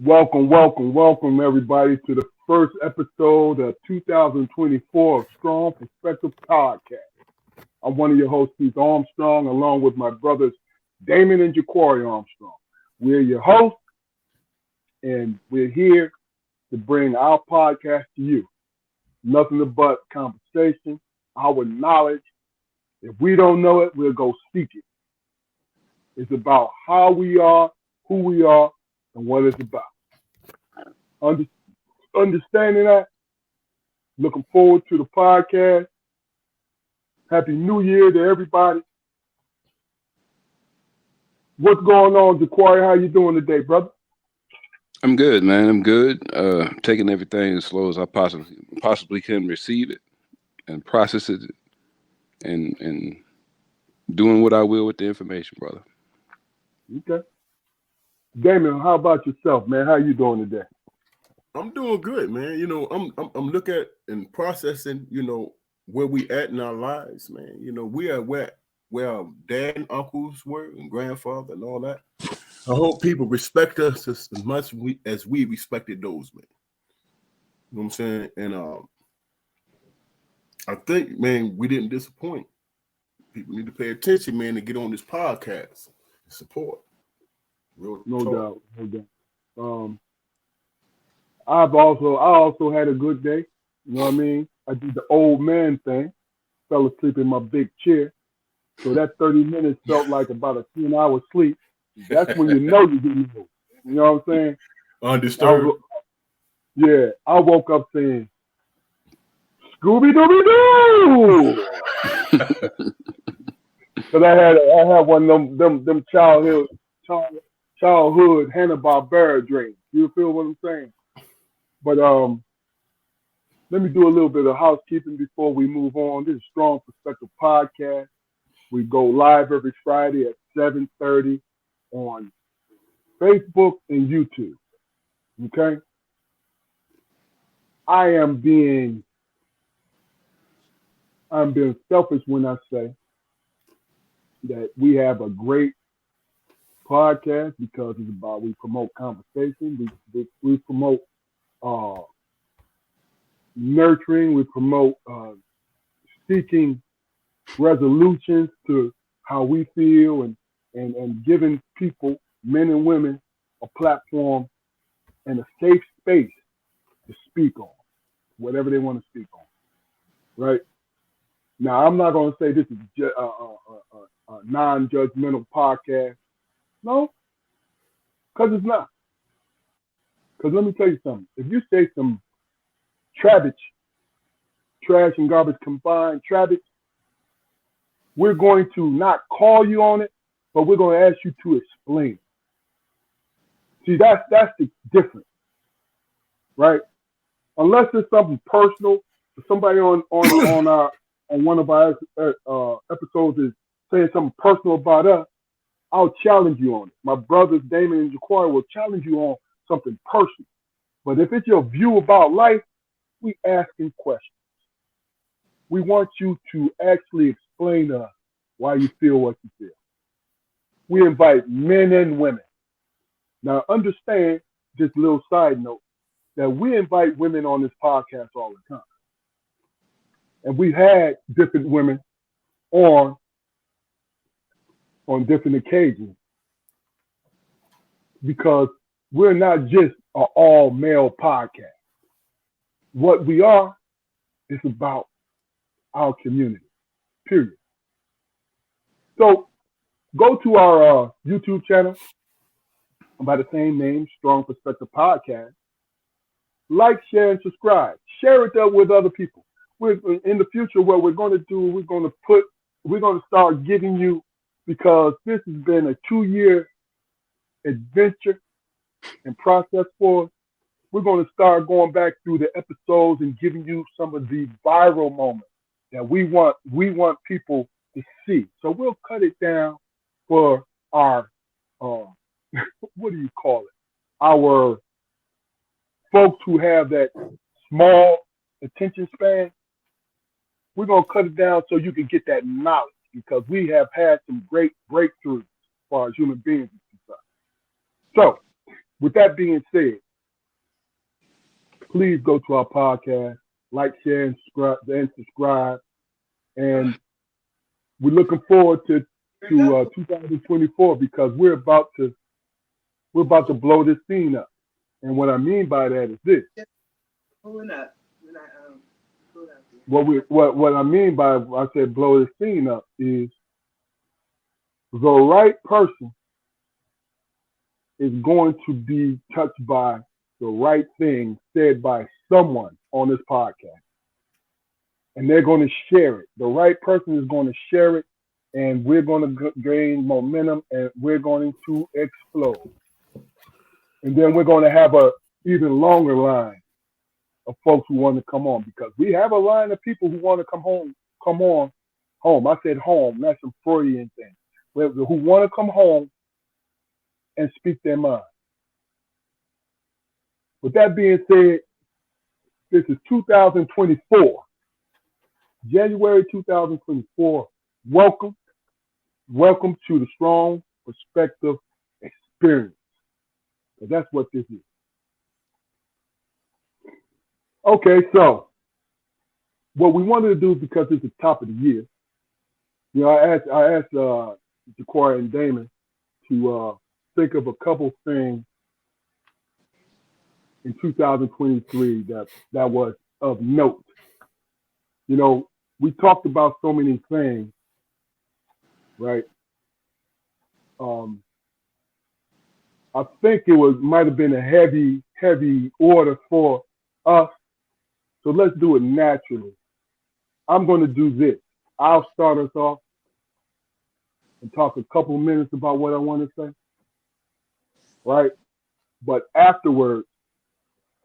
Welcome, everybody, to the first episode of 2024 of Strong Perspective Podcast. I'm one of your hosts, Keith Armstrong, along with my brothers, Damon and Jaquari Armstrong. We're your hosts, and we're here to bring our podcast to you. Nothing but conversation, our knowledge. If we don't know it, we'll go seek it. It's about how we are, who we are, and what it's about. Understanding that, looking forward to the podcast. Happy New Year to everybody. What's going on, Jaquari? How you doing today, brother? I'm good, man. I'm good. Taking everything as slow as I possibly can receive it and process it and doing what I will with the information, brother. Okay. Damon, how about yourself, man? How you doing today? I'm doing good, man. I'm looking at and processing, where we at in our lives, man. We are where our dad and uncles were and grandfather and all that. I hope people respect us as much as we respected those, man. You know what I'm saying? And I think, man, we didn't disappoint. People need to pay attention, man, and get on this podcast and support. No doubt. I also had a good day. You know what I mean? I did the old man thing. Fell asleep in my big chair. So that 30 minutes felt like about a 10-hour sleep. That's when you know you're getting old. You know what I'm saying? Undisturbed. I woke up saying, Scooby-Dooby-Doo! Because I had one of them childhood Hanna-Barbera dreams. You feel what I'm saying? But let me do a little bit of housekeeping before we move on. This is Strong Perspective Podcast. We go live every Friday at 7:30 on Facebook and YouTube. Okay? I'm being selfish when I say that we have a great podcast because it's about we promote conversation, we promote nurturing, we promote seeking resolutions to how we feel and giving people, men and women, a platform and a safe space to speak on whatever they want to speak on. Right? Now, I'm not going to say this is a non-judgmental podcast. No, because it's not. Because let me tell you something. If you say some trash and garbage combined, we're going to not call you on it, but we're going to ask you to explain. See, that's the difference, right? Unless it's something personal, somebody on one of our episodes is saying something personal about us, I'll challenge you on it. My brothers Damon and Jaquari will challenge you on something personal. But if it's your view about life, we asking questions. We want you to actually explain to us why you feel what you feel. We invite men and women. Now understand, just a little side note, that we invite women on this podcast all the time. And we've had different women on different occasions because we're not just an all-male podcast. What we are is about our community, period. So go to our YouTube channel by the same name, Strong Perspective Podcast. Like, share, and subscribe. Share it up with other people. We're in the future, what we're going to do, we're going to start giving you, because this has been a 2-year adventure and process for us. We're going to start going back through the episodes and giving you some of the viral moments that we want people to see. So we'll cut it down for our what do you call it? Our folks who have that small attention span. We're going to cut it down so you can get that knowledge, because we have had some great breakthroughs as far as human beings is concerned. So with that being said, please go to our podcast, like, share, and subscribe. And we're looking forward to 2024 because we're about to blow this scene up. And what I mean by that is this. Pulling up. What I mean by I said blow this scene up is the right person is going to be touched by the right thing said by someone on this podcast. And they're going to share it. The right person is going to share it, and we're going to gain momentum, and we're going to explode. And then we're going to have a even longer line of folks who want to come on, because we have a line of people who want to come on. I said home, that's some Freudian thing. Who want to come home and speak their mind. With that being said, this is 2024, January 2024. Welcome to the Strong Perspective Experience. Because that's what this is. Okay, so what we wanted to do, because it's the top of the year, you know, I asked Jaquari and Damon to think of a couple things in 2023 that was of note. You know, we talked about so many things, right? I think it might have been a heavy order for us. So let's do it naturally. I'm going to do this. I'll start us off and talk a couple minutes about what I want to say, right? But afterwards,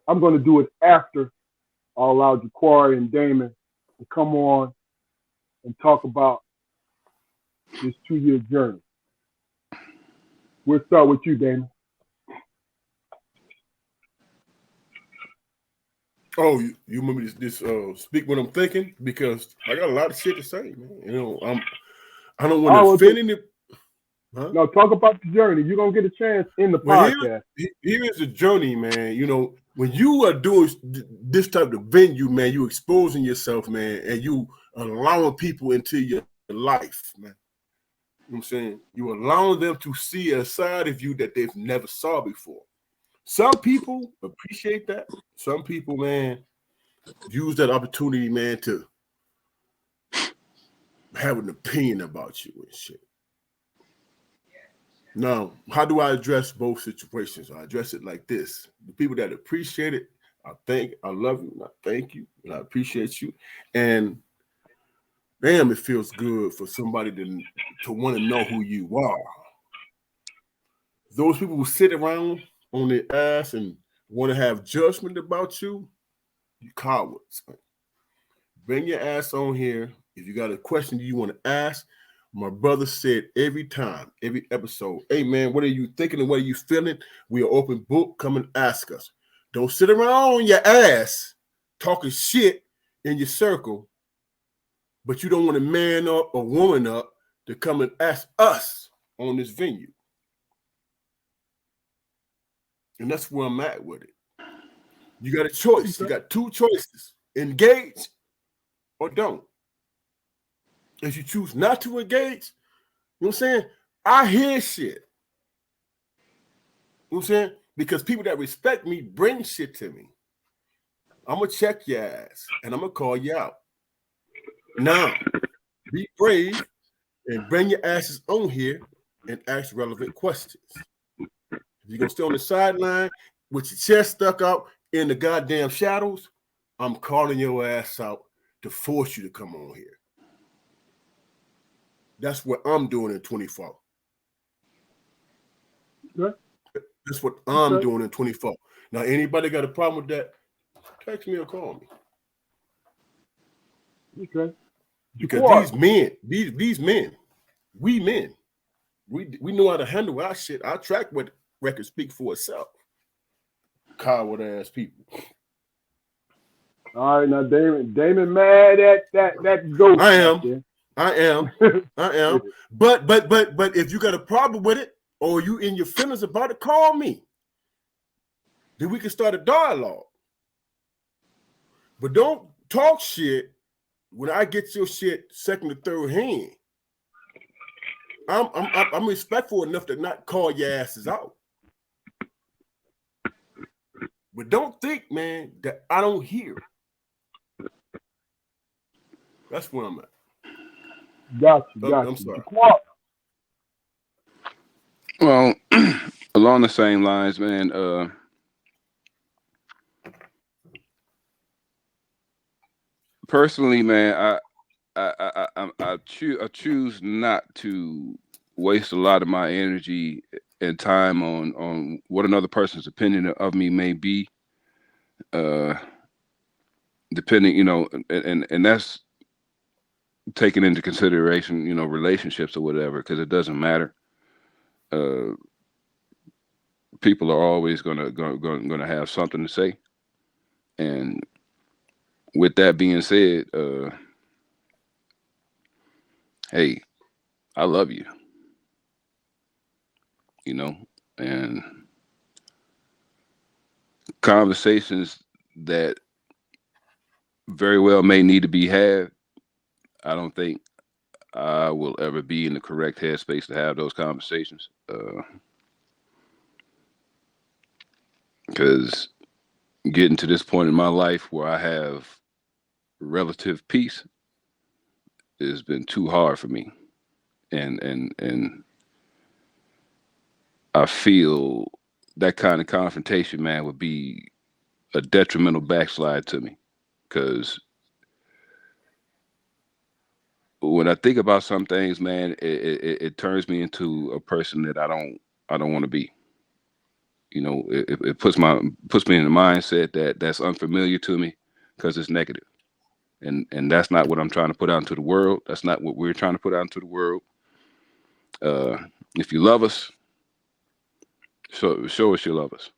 I'm going to do it after I'll allow Jaquari and Damon to come on and talk about this 2-year journey. We'll start with you, Damon. Oh, you remember this speak what I'm thinking? Because I got a lot of shit to say, man. You know, I don't want to offend any. Huh? No, talk about the journey. You're gonna get a chance in the podcast. Here is the journey, man. You know, when you are doing this type of venue, man, you exposing yourself, man, and you allowing people into your life, man. You know what I'm saying? You allowing them to see a side of you that they've never saw before. Some people appreciate that. Some people, man, use that opportunity, man, to have an opinion about you and shit. Now, how do I address both situations? I address it like this. The people that appreciate it, I love you, and I thank you, and I appreciate you. And damn, it feels good for somebody to want to know who you are. Those people who sit around on their ass and want to have judgment about you, you cowards. Bring your ass on here. If you got a question you want to ask, my brother said every time, every episode, hey man, what are you thinking and what are you feeling? We are open book. Come and ask us. Don't sit around on your ass talking shit in your circle, but you don't want to man up or woman up to come and ask us on this venue. And that's where I'm at with it. You got a choice. You got two choices. Engage or don't. If you choose not to engage, you know what I'm saying? I hear shit. You know what I'm saying? Because people that respect me bring shit to me. I'm going to check your ass and I'm going to call you out. Now, be brave and bring your asses on here and ask relevant questions. If you're going to stay on the sideline with your chest stuck out in the goddamn shadows, I'm calling your ass out to force you to come on here. That's what I'm doing in 24. Okay. That's what I'm doing in 24. Now, anybody got a problem with that, text me or call me. Okay. Because these men, we know how to handle our shit. Our track record speak for itself. Coward ass people. All right, now Damon mad at that ghost. I am. But if you got a problem with it or you in your feelings about it, call me. then we can start a dialogue. But don't talk shit when I get your shit second or third hand. I'm respectful enough to not call your asses out. But don't think, man, that I don't hear. That's where I'm at. Gotcha. I'm sorry. Well, along the same lines, man. Personally, man, I choose not to waste a lot of my energy and time on what another person's opinion of me may be. Depending, and that's taking into consideration, relationships or whatever, because it doesn't matter. People are always gonna have something to say, and with that being said, hey, I love you, and conversations that very well may need to be had, I don't think I will ever be in the correct headspace to have those conversations. Because getting to this point in my life where I have relative peace has been too hard for me. And I feel that kind of confrontation, man, would be a detrimental backslide to me. Because when I think about some things, man, it turns me into a person that I don't want to be. It puts me in a mindset that's unfamiliar to me because it's negative. And that's not what I'm trying to put out into the world. That's not what we're trying to put out into the world. If you love us, show us you love us.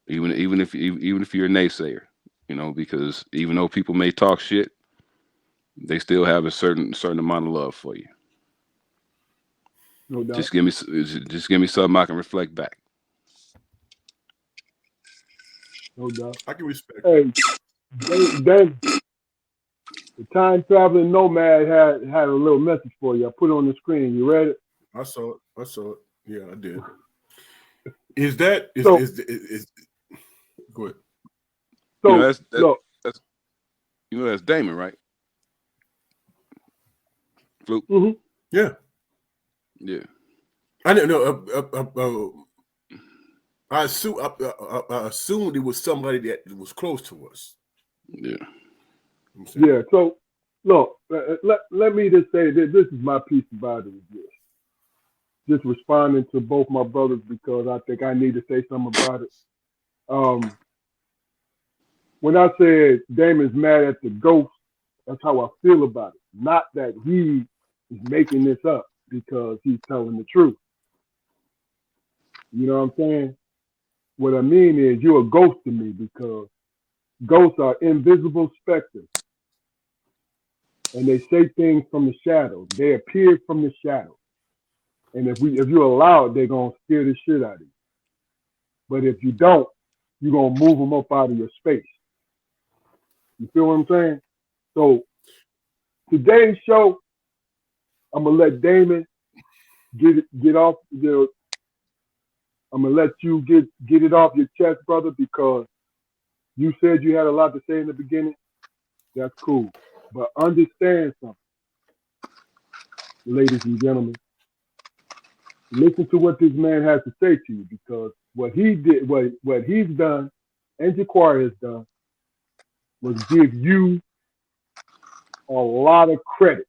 Even if you're a naysayer, because even though people may talk shit, they still have a certain amount of love for you. No doubt. Just give me something I can reflect back. No doubt. I can respect. Hey, then the time traveling nomad had a little message for you. I put it on the screen. You read it? I saw it. Yeah, I did. Is go ahead. So That's Damon, right? Fluke. Mm-hmm. Yeah. I didn't know. I assumed it was somebody that was close to us. Yeah. Yeah. So look, let me just say that this is my piece about it. Just responding to both my brothers because I think I need to say something about it. When I said Damon's mad at the ghost, that's how I feel about it. Not that he is making this up because he's telling the truth. You know what I'm saying? What I mean is you're a ghost to me because ghosts are invisible specters. And they say things from the shadows. They appear from the shadows. And if you allow it, they're going to scare the shit out of you. But if you don't, you're going to move them up out of your space. You feel what I'm saying? So today's show, I'm going to let Damon get off. I'm going to let you get it off your chest, brother, because you said you had a lot to say in the beginning. That's cool. But understand something, ladies and gentlemen. Listen to what this man has to say to you, because what he did, what he's done, and Jaquari has done, was give you a lot of credit.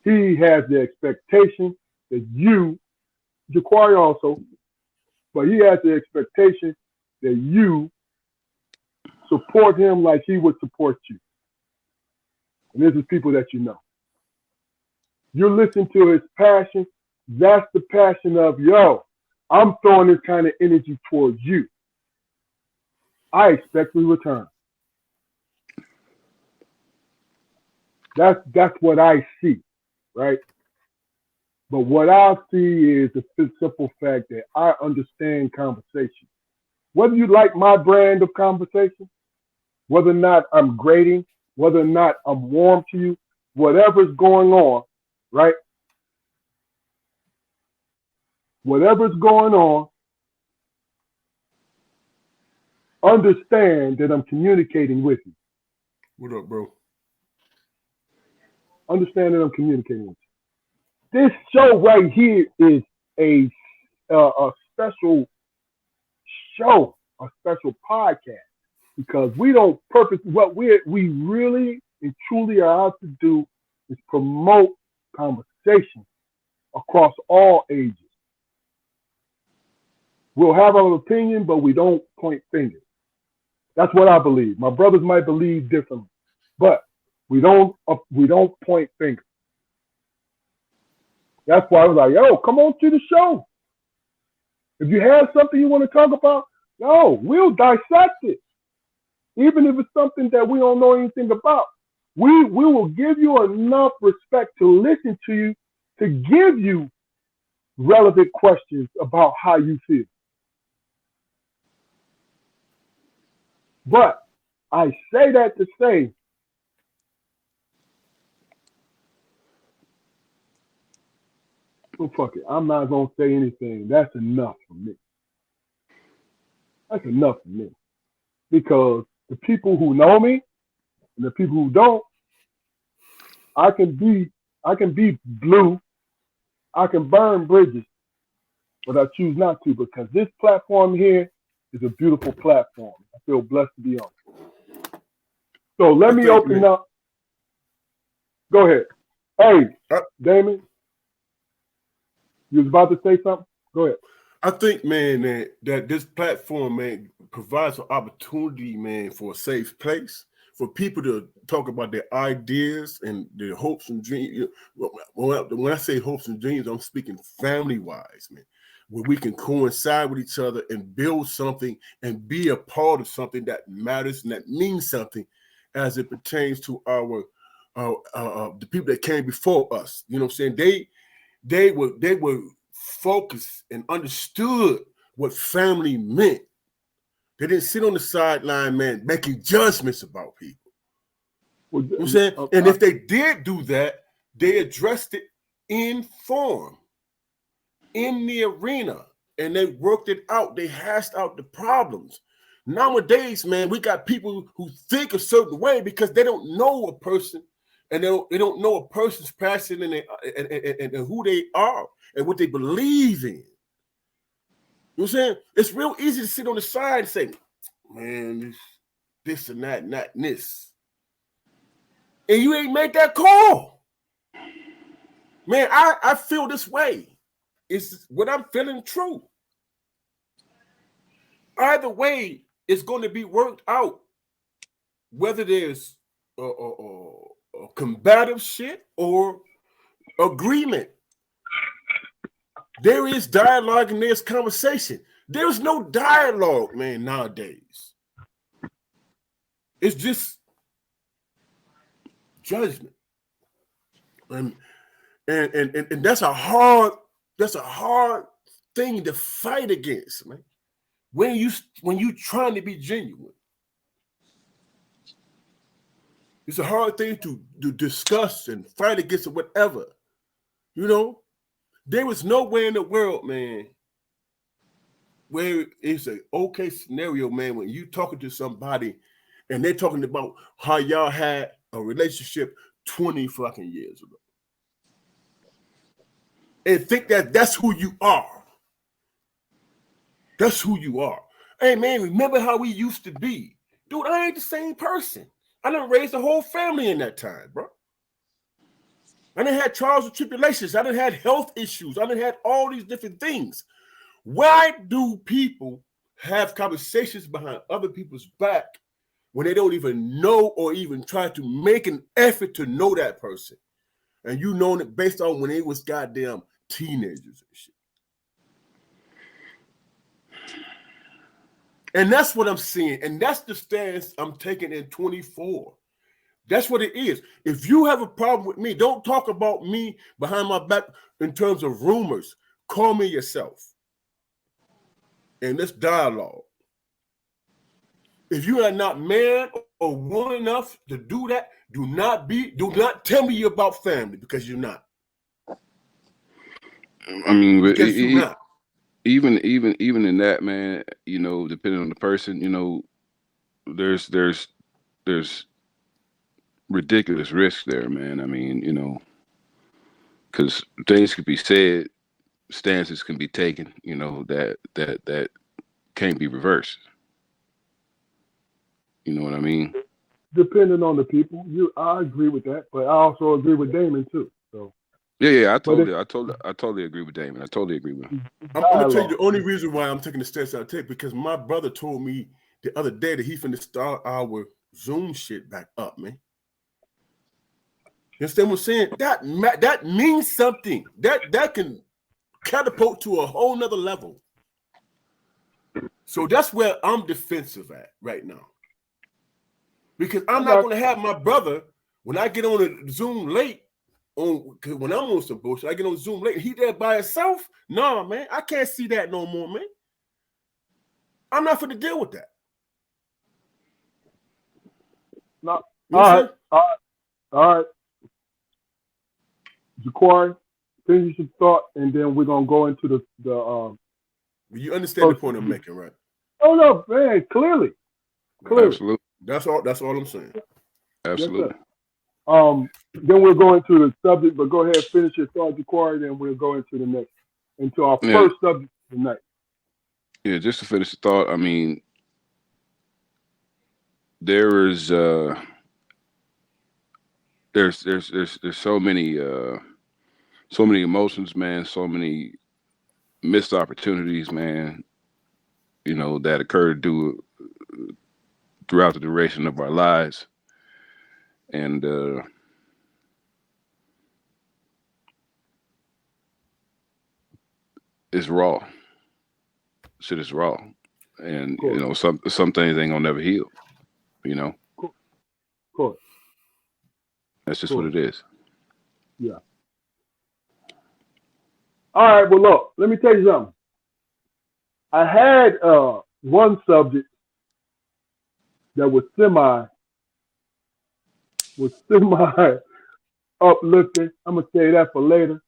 He has the expectation that you, Jaquari also, but he has the expectation that you support him like he would support you. And this is people that you know. You're listening to his passion. That's the passion of, I'm throwing this kind of energy towards you. I expect a return. That's what I see, right? But what I see is the simple fact that I understand conversation. Whether you like my brand of conversation, whether or not I'm grading, whether or not I'm warm to you, whatever's going on, right? Whatever's going on, understand that I'm communicating with you. What up, bro? Understand that I'm communicating with you. This show right here is a special show, a special podcast, because we don't purpose what we really and truly are out to do is promote conversation across all ages. We'll have our opinion, but we don't point fingers. That's what I believe. My brothers might believe differently, but we don't point fingers. That's why I was like, yo, come on to the show. If you have something you want to talk about, no, we'll dissect it. Even if it's something that we don't know anything about. We will give you enough respect to listen to you, to give you relevant questions about how you feel. But I say that to say, well, fuck it. I'm not going to say anything. That's enough for me. That's enough for me. Because the people who know me and the people who don't, I can be blue. I can burn bridges, but I choose not to, because this platform here is a beautiful platform. I feel blessed to be on. So let me open up. Go ahead. Hey, Damon, you was about to say something? Go ahead. I think, man, that this platform, man, provides an opportunity, man, for a safe place for people to talk about their ideas and their hopes and dreams. When I say hopes and dreams, I'm speaking family-wise, man, where we can coincide with each other and build something and be a part of something that matters and that means something as it pertains to our the people that came before us. You know what I'm saying? They were focused and understood what family meant. They didn't sit on the sideline, man, making judgments about people. Well, you know what I'm saying? And if they did do that, they addressed it in form, in the arena, and they worked it out. They hashed out the problems. Nowadays, man, we got people who think a certain way because they don't know a person, and they don't know a person's passion and who they are and what they believe in. You know what I'm saying? It's real easy to sit on the side and say, man, this and that and that and this. And you ain't made that call. Man, I feel this way. It's what I'm feeling true. Either way, it's going to be worked out. Whether there's combative shit or agreement. There is dialogue and there's conversation. There's no dialogue, man, nowadays. It's just judgment. And that's a hard thing to fight against, man. When you trying to be genuine. It's a hard thing to discuss and fight against or whatever. You know? There was nowhere in the world, man, where it's an okay scenario, man, when you talking to somebody and they're talking about how y'all had a relationship 20 fucking years ago. And think that that's who you are. That's who you are. Hey, man, remember how we used to be. Dude, I ain't the same person. I done raised a whole family in that time, bro. I done had trials and tribulations. I done had health issues. I done had all these different things. Why do people have conversations behind other people's back when they don't even know or even try to make an effort to know that person? And you know it based on when they was goddamn teenagers and shit. And that's what I'm seeing. And that's the stance I'm taking in 24. That's what it is. If you have a problem with me, don't talk about me behind my back in terms of rumors. Call me yourself. And let's dialogue. If you are not man or woman enough to do that, do not tell me about family, because you're not. I mean, Because you're not. Even in that, man, you know, depending on the person, you know, there's ridiculous risk there, man. I mean, you know, because things could be said, stances can be taken, you know, that can't be reversed. You know what I mean? Depending on the people, I agree with that, but I also agree with Damon too. So Yeah, I totally agree with Damon. I totally agree with him. I'm gonna tell you the only reason why I'm taking the stance I take, because my brother told me the other day that he finna start our Zoom shit back up, man. You understand what I'm saying? That means something. That can catapult to a whole nother level. So that's where I'm defensive at right now. Because I'm not gonna have my brother, when I get on a Zoom late, when I'm on some bullshit, I get on Zoom late, and he there by himself. Nah, man, I can't see that no more, man. I'm not finna deal with that. No. All right. Jaquari, finish your thought, and then we're gonna go into the. You understand the point I'm making, right? Oh no, man, clearly. Absolutely. That's all I'm saying. Absolutely. Yes, then we'll go into the subject, but go ahead, finish your thought, Jaquari, then we'll go into our first subject tonight. Yeah, just to finish the thought, I mean, there's so many emotions, man, so many missed opportunities, man, you know, that occurred throughout the duration of our lives. And it's raw. Shit is raw. And you know, some things ain't gonna never heal, you know. Of course. That's just what it is. Yeah. All right, well look, let me tell you something. I had one subject that was semi uplifting. I'm gonna say that for later.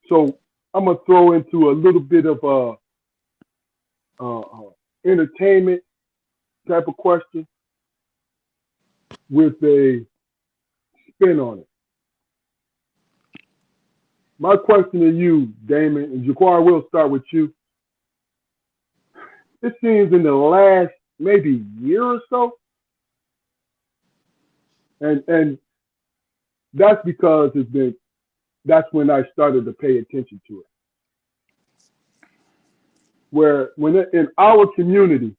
So I'm gonna throw into a little bit of entertainment type of question with a spin on it. My question to you, Damon, and Jaquari, will start with you. It seems in the last maybe year or so, and that's because that's when I started to pay attention to it. Where in our community,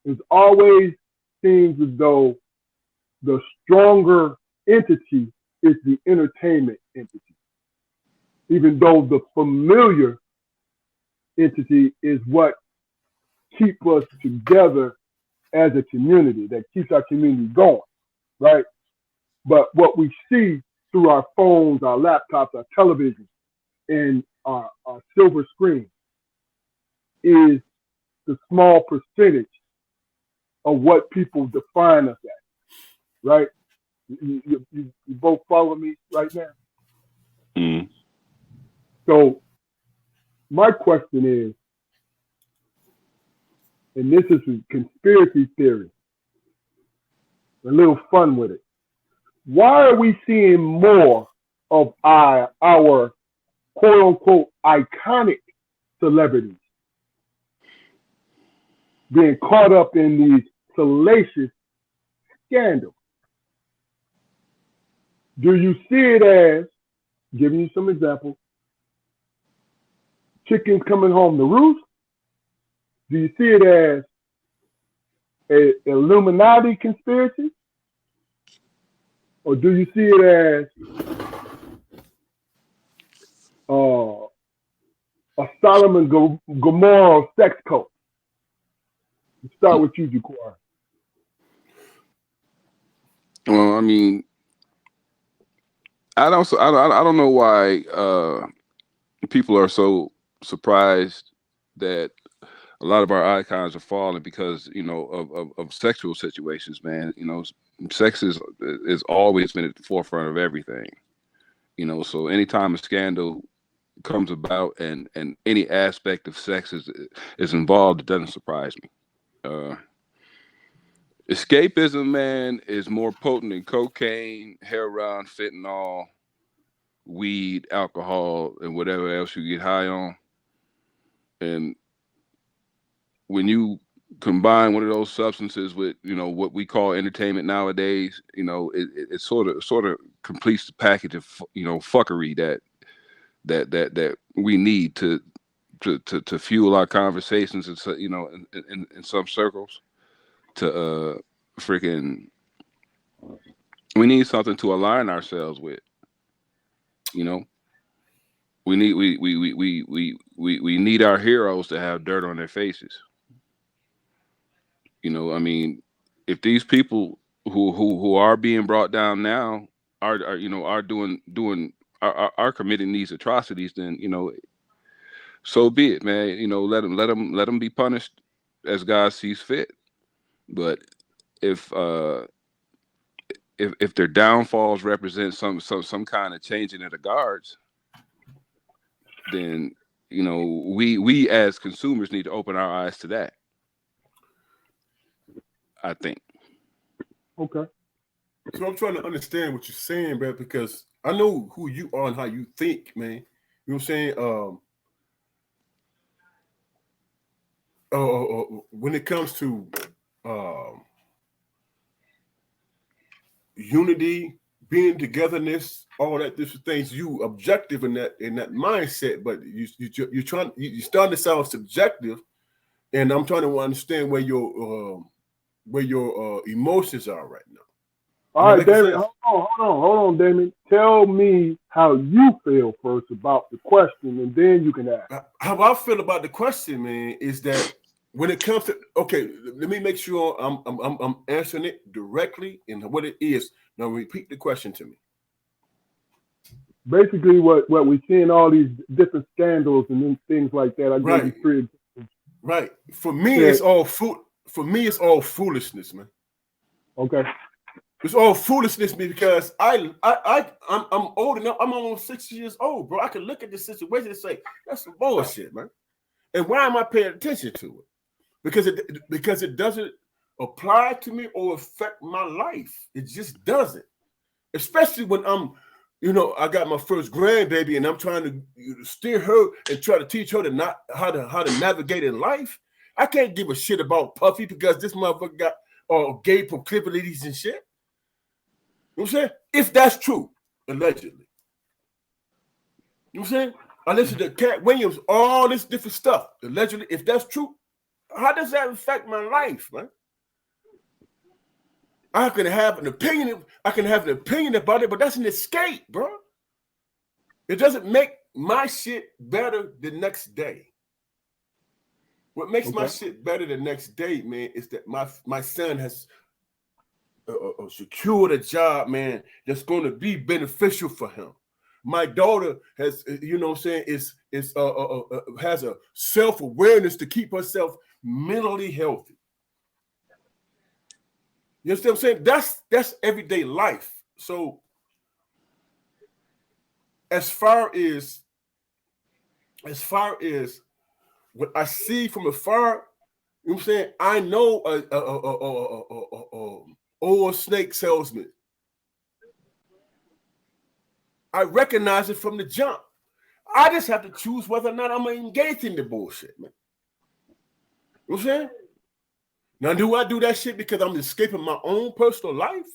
it always seems as though the stronger entity is the entertainment entity, even though the familiar entity is what keeps us together as a community, that keeps our community going, right? But what we see through our phones, our laptops, our televisions, and our silver screen is the small percentage of what people define us as, right? You both follow me right now? Mm. So my question is, and this is a conspiracy theory, a little fun with it. Why are we seeing more of our quote unquote iconic celebrities being caught up in these salacious scandals? Do you see it as, giving you some examples, chickens coming home to roost? Do you see it as an Illuminati conspiracy? Or do you see it as a Solomon Gomorrah sex cult? Let's start with you, Jaquari. Well, I mean, I don't know why people are so surprised that a lot of our icons are falling because of sexual situations, man. Sex is always been at the forefront of everything. So anytime a scandal comes about and any aspect of sex is involved, it doesn't surprise me. Escapism, man, is more potent than cocaine, heroin, fentanyl, weed, alcohol, and whatever else you get high on. And when you combine one of those substances with what we call entertainment nowadays, it sort of completes the package of fuckery that we need to fuel our conversations, and so, in some circles to freaking we need something to align ourselves with. We need our heroes to have dirt on their faces. I mean, if these people who are being brought down now are doing are committing these atrocities, then so be it, man. Let them be punished as God sees fit. But if their downfalls represent some kind of changing of the guards, then we as consumers need to open our eyes to that, I think. Okay. So I'm trying to understand what you're saying, bro, because I know who you are and how you think, man. You know what I'm saying? When it comes to unity, being togetherness, all that different things, you objective in that mindset, but you're starting to sound subjective, and I'm trying to understand where your emotions are right now. All right, Damon, hold on, Damon. Tell me how you feel first about the question, and then you can ask. How I feel about the question, man, is that when it comes to, okay, let me make sure I'm answering it directly and what it is. Now repeat the question to me. Basically, what we seeing all these different scandals and things like that. I gave you 3 examples. Right. For me, it's all foolishness, man. Okay. It's all foolishness because I'm old enough. I'm almost 60 years old, bro. I can look at this situation and say that's some bullshit, man. And why am I paying attention to it? Because it doesn't apply to me or affect my life. It just doesn't. Especially when I got my first grandbaby and I'm trying to steer her and try to teach her how to navigate in life. I can't give a shit about Puffy because this motherfucker got gay proclivities and shit. You know what I'm saying? If that's true, allegedly. You know what I'm saying? I listened to Cat Williams, all this different stuff. Allegedly, if that's true, how does that affect my life, man? I can have an opinion about it, but that's an escape, bro. It doesn't make my shit better the next day. What makes my shit better the next day, man, is that my son has secured a job, man, that's going to be beneficial for him. My daughter has, has a self-awareness to keep herself mentally healthy. You understand what I'm saying? That's everyday life. So as far as what I see from afar, you know what I'm saying? I know oil snake salesman. I recognize it from the jump. I just have to choose whether or not I'm engaged in the bullshit, man. You know what I'm saying? Now, do I do that shit because I'm escaping my own personal life?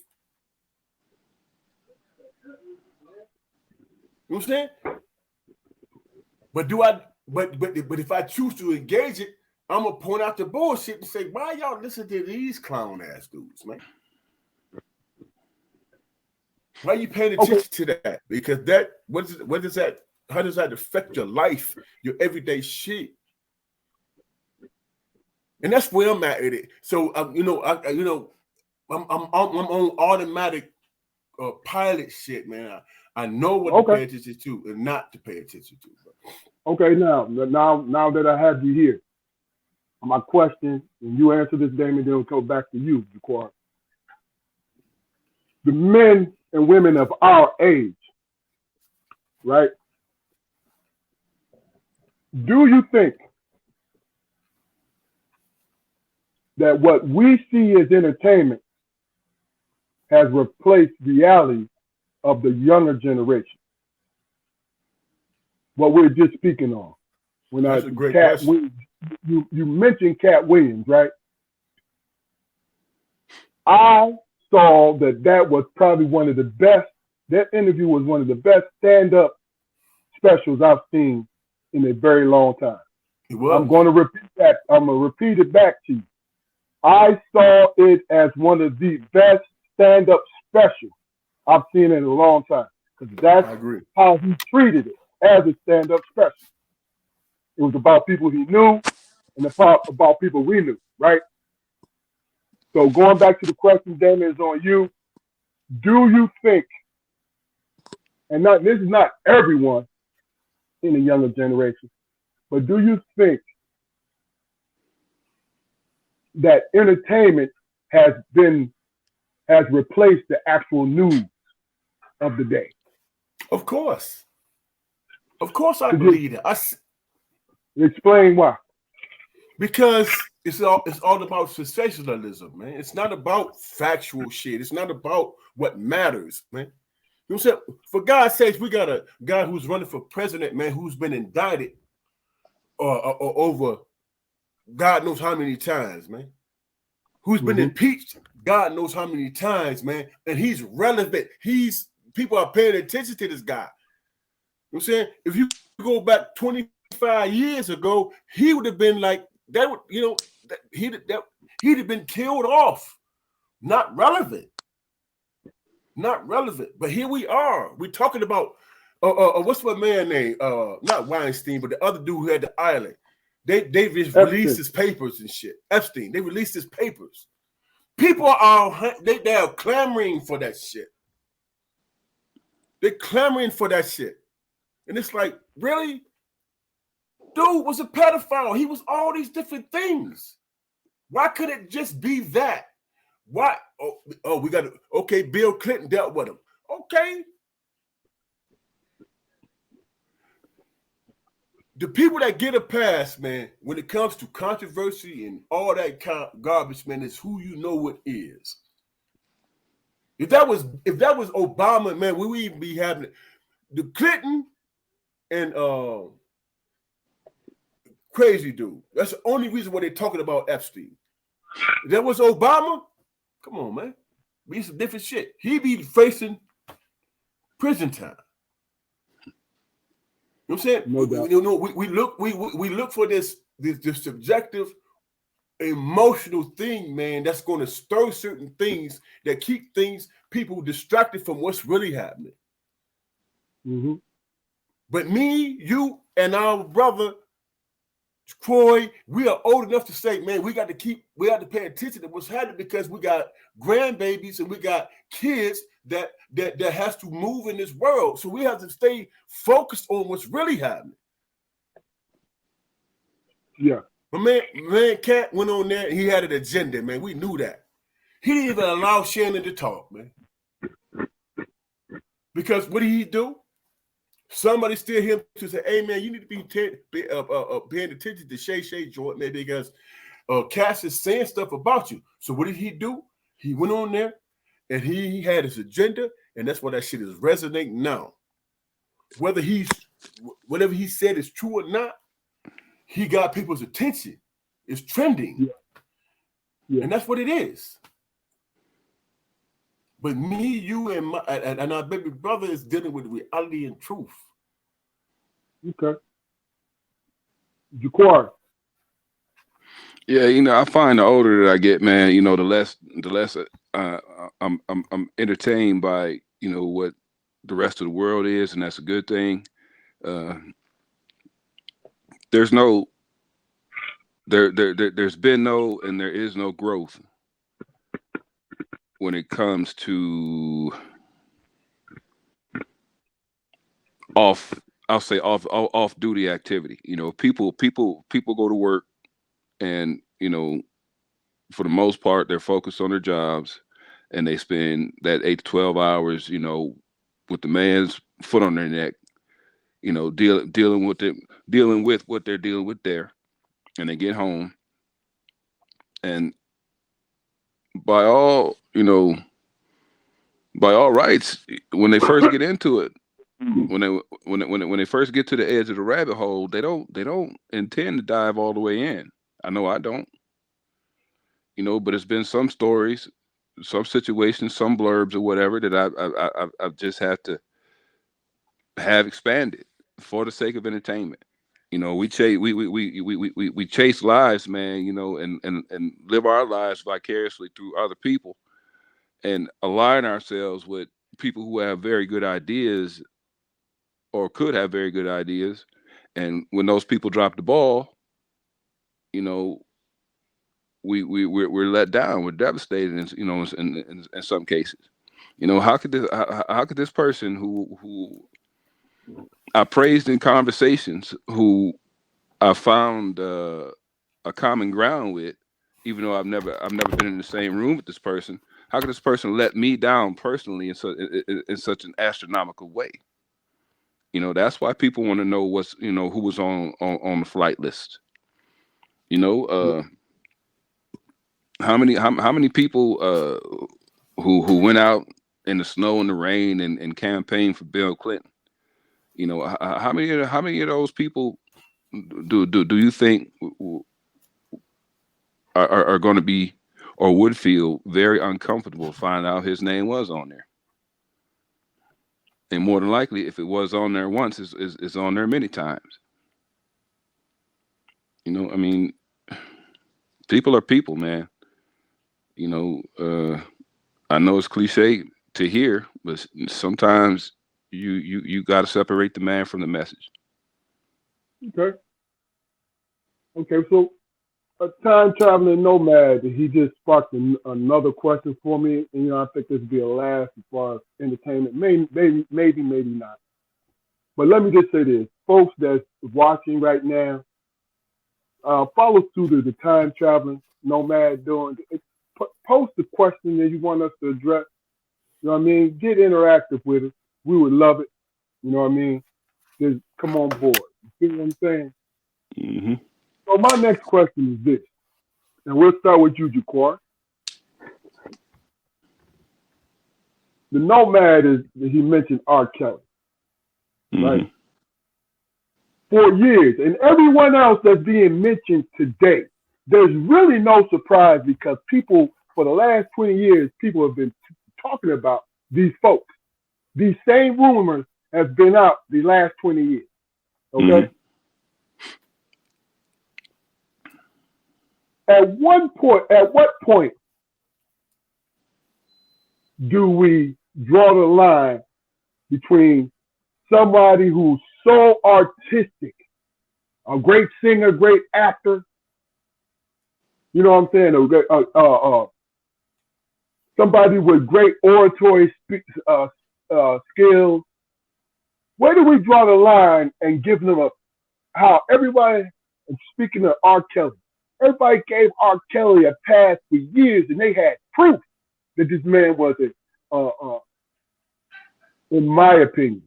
You know what I'm saying? But if I choose to engage it, I'm gonna point out the bullshit and say, why y'all listen to these clown ass dudes, man? Why are you paying attention to that? Because how does that affect your life, your everyday shit? And that's where I'm at it. So I'm on automatic pilot shit, man. I know what to pay attention to and not to pay attention to. Okay, now that I have you here, my question, and you answer this, Damon, then we'll come back to you, Jaquar. The men and women of our age, right? Do you think that what we see as entertainment has replaced reality of the younger generation? What we're just speaking on. When That's a great question. You mentioned Cat Williams, right? I saw that was probably one of the best. That interview was one of the best stand-up specials I've seen in a very long time. I'm going to repeat that. I'm going to repeat it back to you. I saw it as one of the best stand-up specials I've seen in a long time, because that's how he treated it as a stand-up special. It was about people he knew and about people we knew, right? So going back to the question, Damon, is on you. Do you think, and this is not everyone in the younger generation, but do you think that entertainment has replaced the actual news of the day? Of course I believe that. Explain why. Because it's all about sensationalism, man. It's not about factual shit. It's not about what matters, man. You know what I'm saying? For God's sakes, we got a guy who's running for president, man, who's been indicted over God knows how many times, man. Who's been impeached God knows how many times, man. And he's relevant. People are paying attention to this guy. You know what I'm saying? If you go back 25 years ago, he would have been like that. He'd have been killed off. Not relevant. But here we are. We're talking about what's my man name? Not Weinstein, but the other dude who had the island. They released his papers and shit. Epstein. They released his papers. People are they are clamoring for that shit. They're clamoring for that shit. And it's like, really? Dude was a pedophile. He was all these different things. Why could it just be that? Why? We got to, okay, Bill Clinton dealt with him. Okay. The people that get a pass, man, when it comes to controversy and all that garbage, man, is who you know what is. If that was Obama, man, we would even be having it. The Clinton and crazy dude. That's the only reason why they're talking about Epstein. If that was Obama, come on, man. Be some different shit. He'd be facing prison time. You know what I'm saying? No doubt. We look for this subjective, emotional thing, man, that's going to stir certain things that keep people distracted from what's really happening. Mm-hmm. But me, you, and our brother Troy, we are old enough to say, man, we got to pay attention to what's happening, because we got grandbabies and we got kids that has to move in this world. So we have to stay focused on what's really happening. Yeah. But man, Cat went on there and he had an agenda, man. We knew that. He didn't even allow Shannon to talk, man. Because what did he do? Somebody steer him to say, hey, man, you need to be paying attention to Shay Jordan, man, because Cass is saying stuff about you. So what did he do? He went on there and he had his agenda, and that's why that shit is resonating now. Whatever he said is true or not, he got people's attention. It's trending. Yeah. And that's what it is. But me, you, and our baby brother is dealing with reality and truth. Okay. Jaquar. Yeah, I find the older that I get, man, the less I'm entertained by, what the rest of the world is, and that's a good thing. There's been no, and there is no growth when it comes to off. I'll say off duty activity. People go to work, and for the most part, they're focused on their jobs, and they spend that 8 to 12 hours, with the man's foot on their neck, dealing with what they're dealing with there, and they get home, and by all by all rights, when they first get into it, when they first get to the edge of the rabbit hole, they don't intend to dive all the way in. I know I don't, but it's been some stories, some situations, some blurbs or whatever that I've just had to have expanded for the sake of entertainment. We chase lives, man, and live our lives vicariously through other people, and align ourselves with people who have very good ideas or could have very good ideas. And when those people drop the ball, you know, we're let down, we're devastated, in some cases. How could this person who I praised in conversations, who I found a common ground with, even though I've never been in the same room with this person. How could this person let me down personally in such an astronomical way? That's why people want to know who was on the flight list. You know, how many people who went out in the snow and the rain and campaigned for Bill Clinton? How many of those people do you think are going to be or would feel very uncomfortable to find out his name was on there? And more than likely, if it was on there once, it's on there many times. I mean, people are people, man. I know it's cliche to hear, but sometimes you got to separate the man from the message. Okay. Okay. So a time traveling nomad, he just sparked another question for me, and I think this will be a last as far as entertainment. Maybe not. But let me just say this, folks that's watching right now, follow suit of the time traveling nomad doing. Post the question that you want us to address. You know what I mean? Get interactive with us. We would love it. You know what I mean? Just come on board. You see what I'm saying? Mm-hmm. So my next question is this, and we'll start with you, Jaquar. The nomad he mentioned R. Kelly, right? Mm-hmm. For years, and everyone else that's being mentioned today, there's really no surprise because people, for the last 20 years, people have been talking about these folks. These same rumors have been out the last 20 years. Okay? Mm-hmm. At what point do we draw the line between somebody who's so artistic, a great singer, great actor, you know what I'm saying? Somebody with great oratory skills. Where do we draw the line and give them how everybody, and speaking of R. Kelly, everybody gave R. Kelly a pass for years, and they had proof that this man was in my opinion,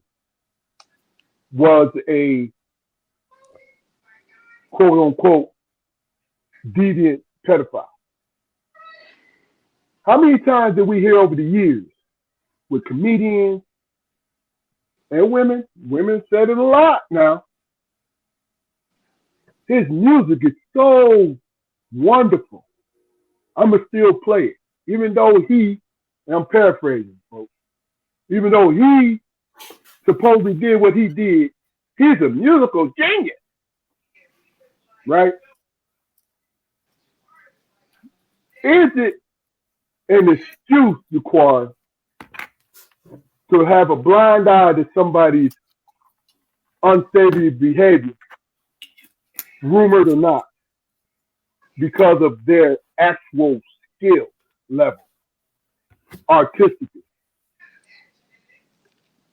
was a quote unquote deviant pedophile. How many times did we hear over the years with comedians and women? Women said it a lot now. His music is so wonderful. I'ma still play it. Even though and I'm paraphrasing, folks, even though he supposedly did what he did, he's a musical genius. Right? Is it an excuse, Jaquar, to have a blind eye to somebody's unsavory behavior, rumored or not, because of their actual skill level, artistically?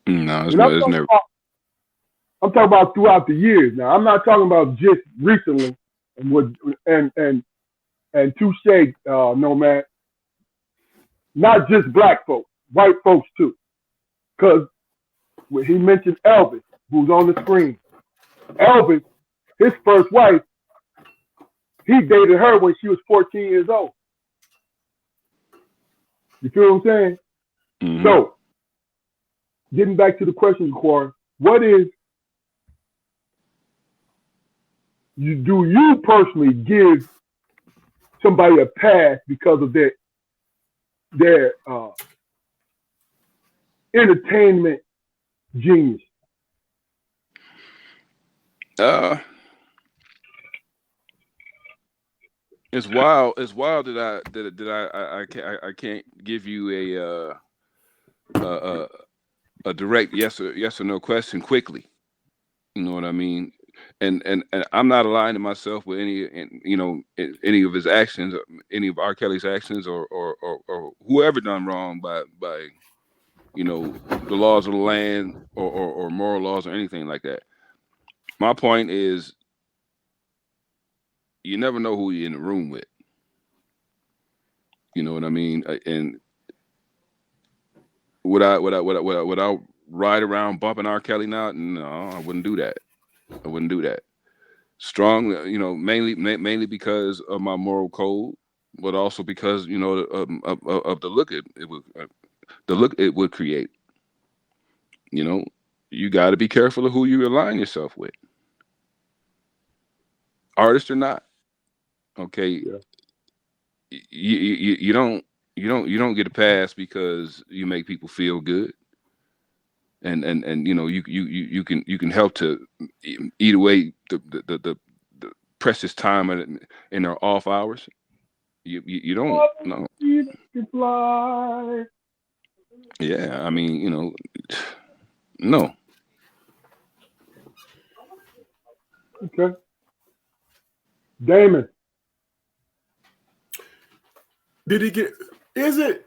No, it's never. I'm talking about throughout the years. Now, I'm not talking about just recently. And touche, Nomad. Not just black folks, white folks too. Because he mentioned Elvis, who's on the screen. Elvis, his first wife, he dated her when she was 14 years old. You feel what I'm saying? Mm-hmm. So, getting back to the question, Corey, what is do you personally give somebody a pass because of their entertainment genius? It's wild. It's wild that I can't give you a direct yes or no question quickly. You know what I mean? And I'm not aligning myself with any of his actions, any of R. Kelly's actions, or whoever done wrong by the laws of the land or moral laws or anything like that. My point is, you never know who you're in the room with. You know what I mean? And would I ride around bumping R. Kelly now? No, I wouldn't do that. I wouldn't do that. Strong, mainly because of my moral code, but also because of the look it would create. You got to be careful of who you align yourself with, artist or not. Okay, yeah. You don't get a pass because you make people feel good, and you can help to eat away the precious time in their off hours. You don't know. Yeah, I mean, no. Okay. Damon. Did he get? Is it?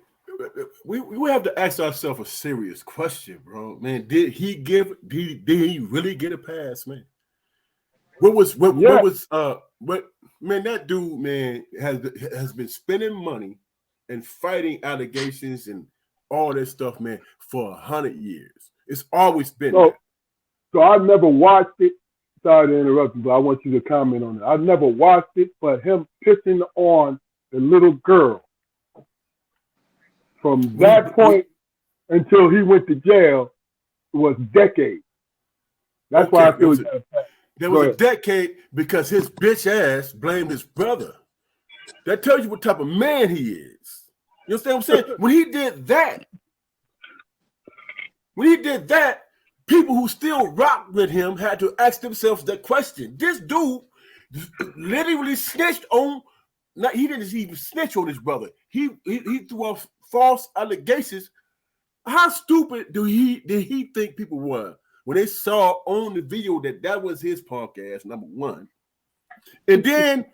We have to ask ourselves a serious question, bro. Man, did he really get a pass, man? What was man? That dude, man, has been spending money and fighting allegations and all this stuff, man, for 100 years. It's always been. So I never watched it. Sorry to interrupt you, but I want you to comment on it. I never watched it, but him pissing on the little girl. From that point until he went to jail was decades. That's why I feel there was a decade because his bitch ass blamed his brother. That tells you what type of man he is. You understand what I'm saying? When he did that, people who still rock with him had to ask themselves that question. This dude literally snitched on. He didn't even snitch on his brother. He threw off false allegations. How stupid did he think people were when they saw on the video that was his punk ass, number one, and then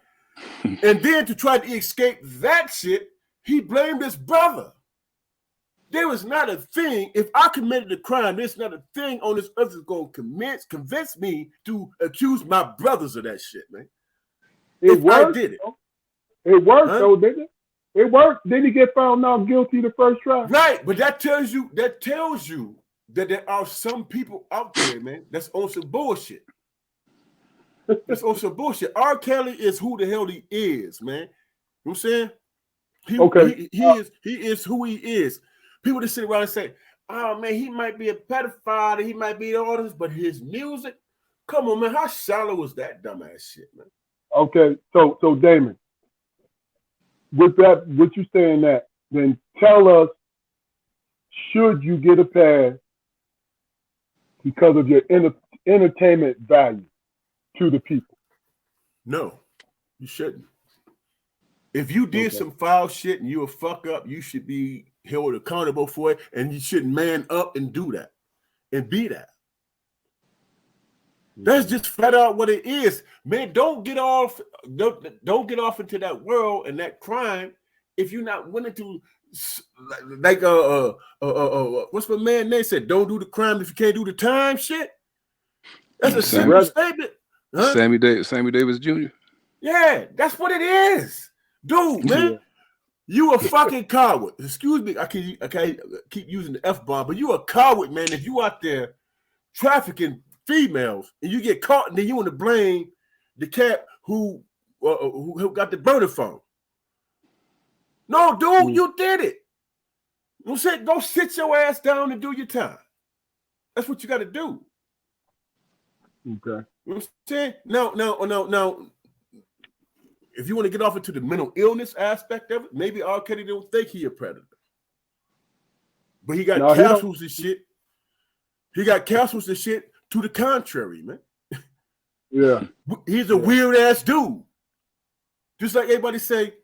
to try to escape that shit, he blamed his brother. There was not a thing. If I committed a crime, there's not a thing on this earth that's going to convince me to accuse my brothers of that shit, man. I did it. It worked, though, didn't it? It worked. Didn't he get found not guilty the first try? Right, but that tells you that there are some people out there, man, that's on some bullshit. That's on some bullshit. R. Kelly is who the hell he is, man. You know what I'm saying? He is who he is. People that sit around and say, oh man, he might be a pedophile, he might be all this, but his music, come on, man, how shallow is that dumbass shit, man? Okay, so Damon, with that, what you saying that, then tell us, should you get a pass because of your entertainment value to the people? No, you shouldn't. If you did some foul shit and you a fuck up, you should be held accountable for it, and you should man up and do that and be that. That's just flat out what it is, man. Don't get off into that world and that crime if you're not willing to, like what's my man name said? Don't do the crime if you can't do the time. Shit. That's a simple statement. Huh? Sammy Davis Jr. Yeah, that's what it is. Dude, man. You a fucking coward. Excuse me, I can't keep using the F-bomb, but you a coward, man. If you out there trafficking females and you get caught and then you want to blame the cat who got the burner phone. No, dude, you did it. Go sit your ass down and do your time. That's what you got to do. Okay. You know what I'm saying? Now, if you want to get off into the mental illness aspect of it, maybe R. Kelly don't think he a predator. But he got castles and shit. He got castles and shit to the contrary, man. Yeah. He's a weird ass dude. Just like everybody say,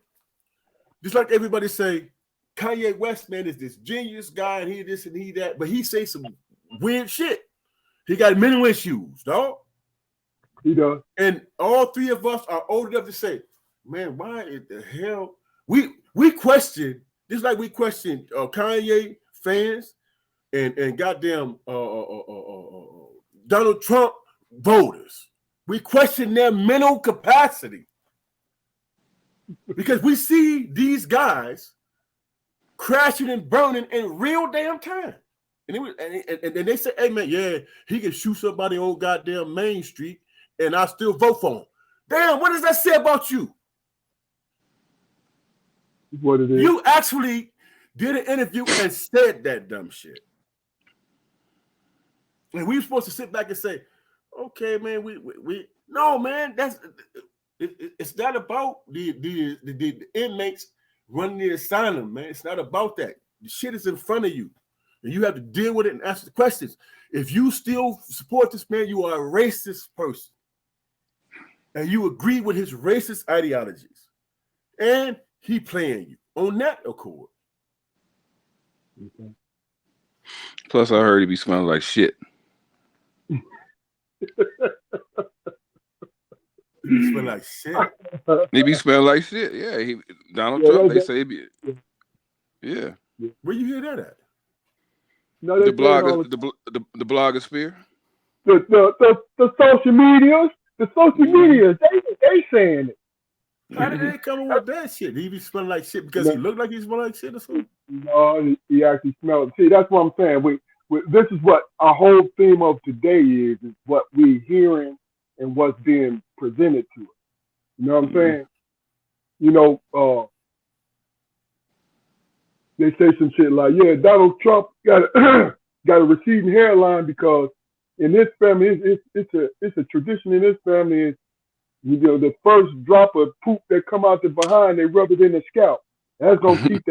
Kanye West, man, is this genius guy and he this and he that, but he say some weird shit. He got mental issues, dog. He does. And all three of us are old enough to say, man, why in the hell we question, just like we question Kanye fans and goddamn Donald Trump voters. We question their mental capacity because we see these guys crashing and burning in real damn time. And they say, hey man, yeah, he can shoot somebody on goddamn Main Street and I still vote for him. Damn, what does that say about you? What it is. You actually did an interview and said that dumb shit. And we were supposed to sit back and say, okay, man, we no, man, it's not about the inmates running the asylum, man. It's not about that. The shit is in front of you. And you have to deal with it and answer the questions. If you still support this man, you are a racist person. And you agree with his racist ideologies. And he playing you on that accord. Okay. Plus, I heard he be smelling like shit. He smell like shit. He be smelling like shit. Yeah, Donald Trump. They say, yeah. Where you hear that at? No, the blogosphere. The social medias. The social medias. They saying it. How did they come up with that shit? He be smelling like shit because he looked like he smelled like shit or something? No, he actually smelled. See, that's what I'm saying. This is what our whole theme of today is what we hearing and what's being presented to us. You know what I'm saying? You know, they say some shit like, yeah, Donald Trump got a receding hairline because in this family, it's a tradition in this family is, you know, the first drop of poop that come out the behind, they rub it in the scalp. That's gonna keep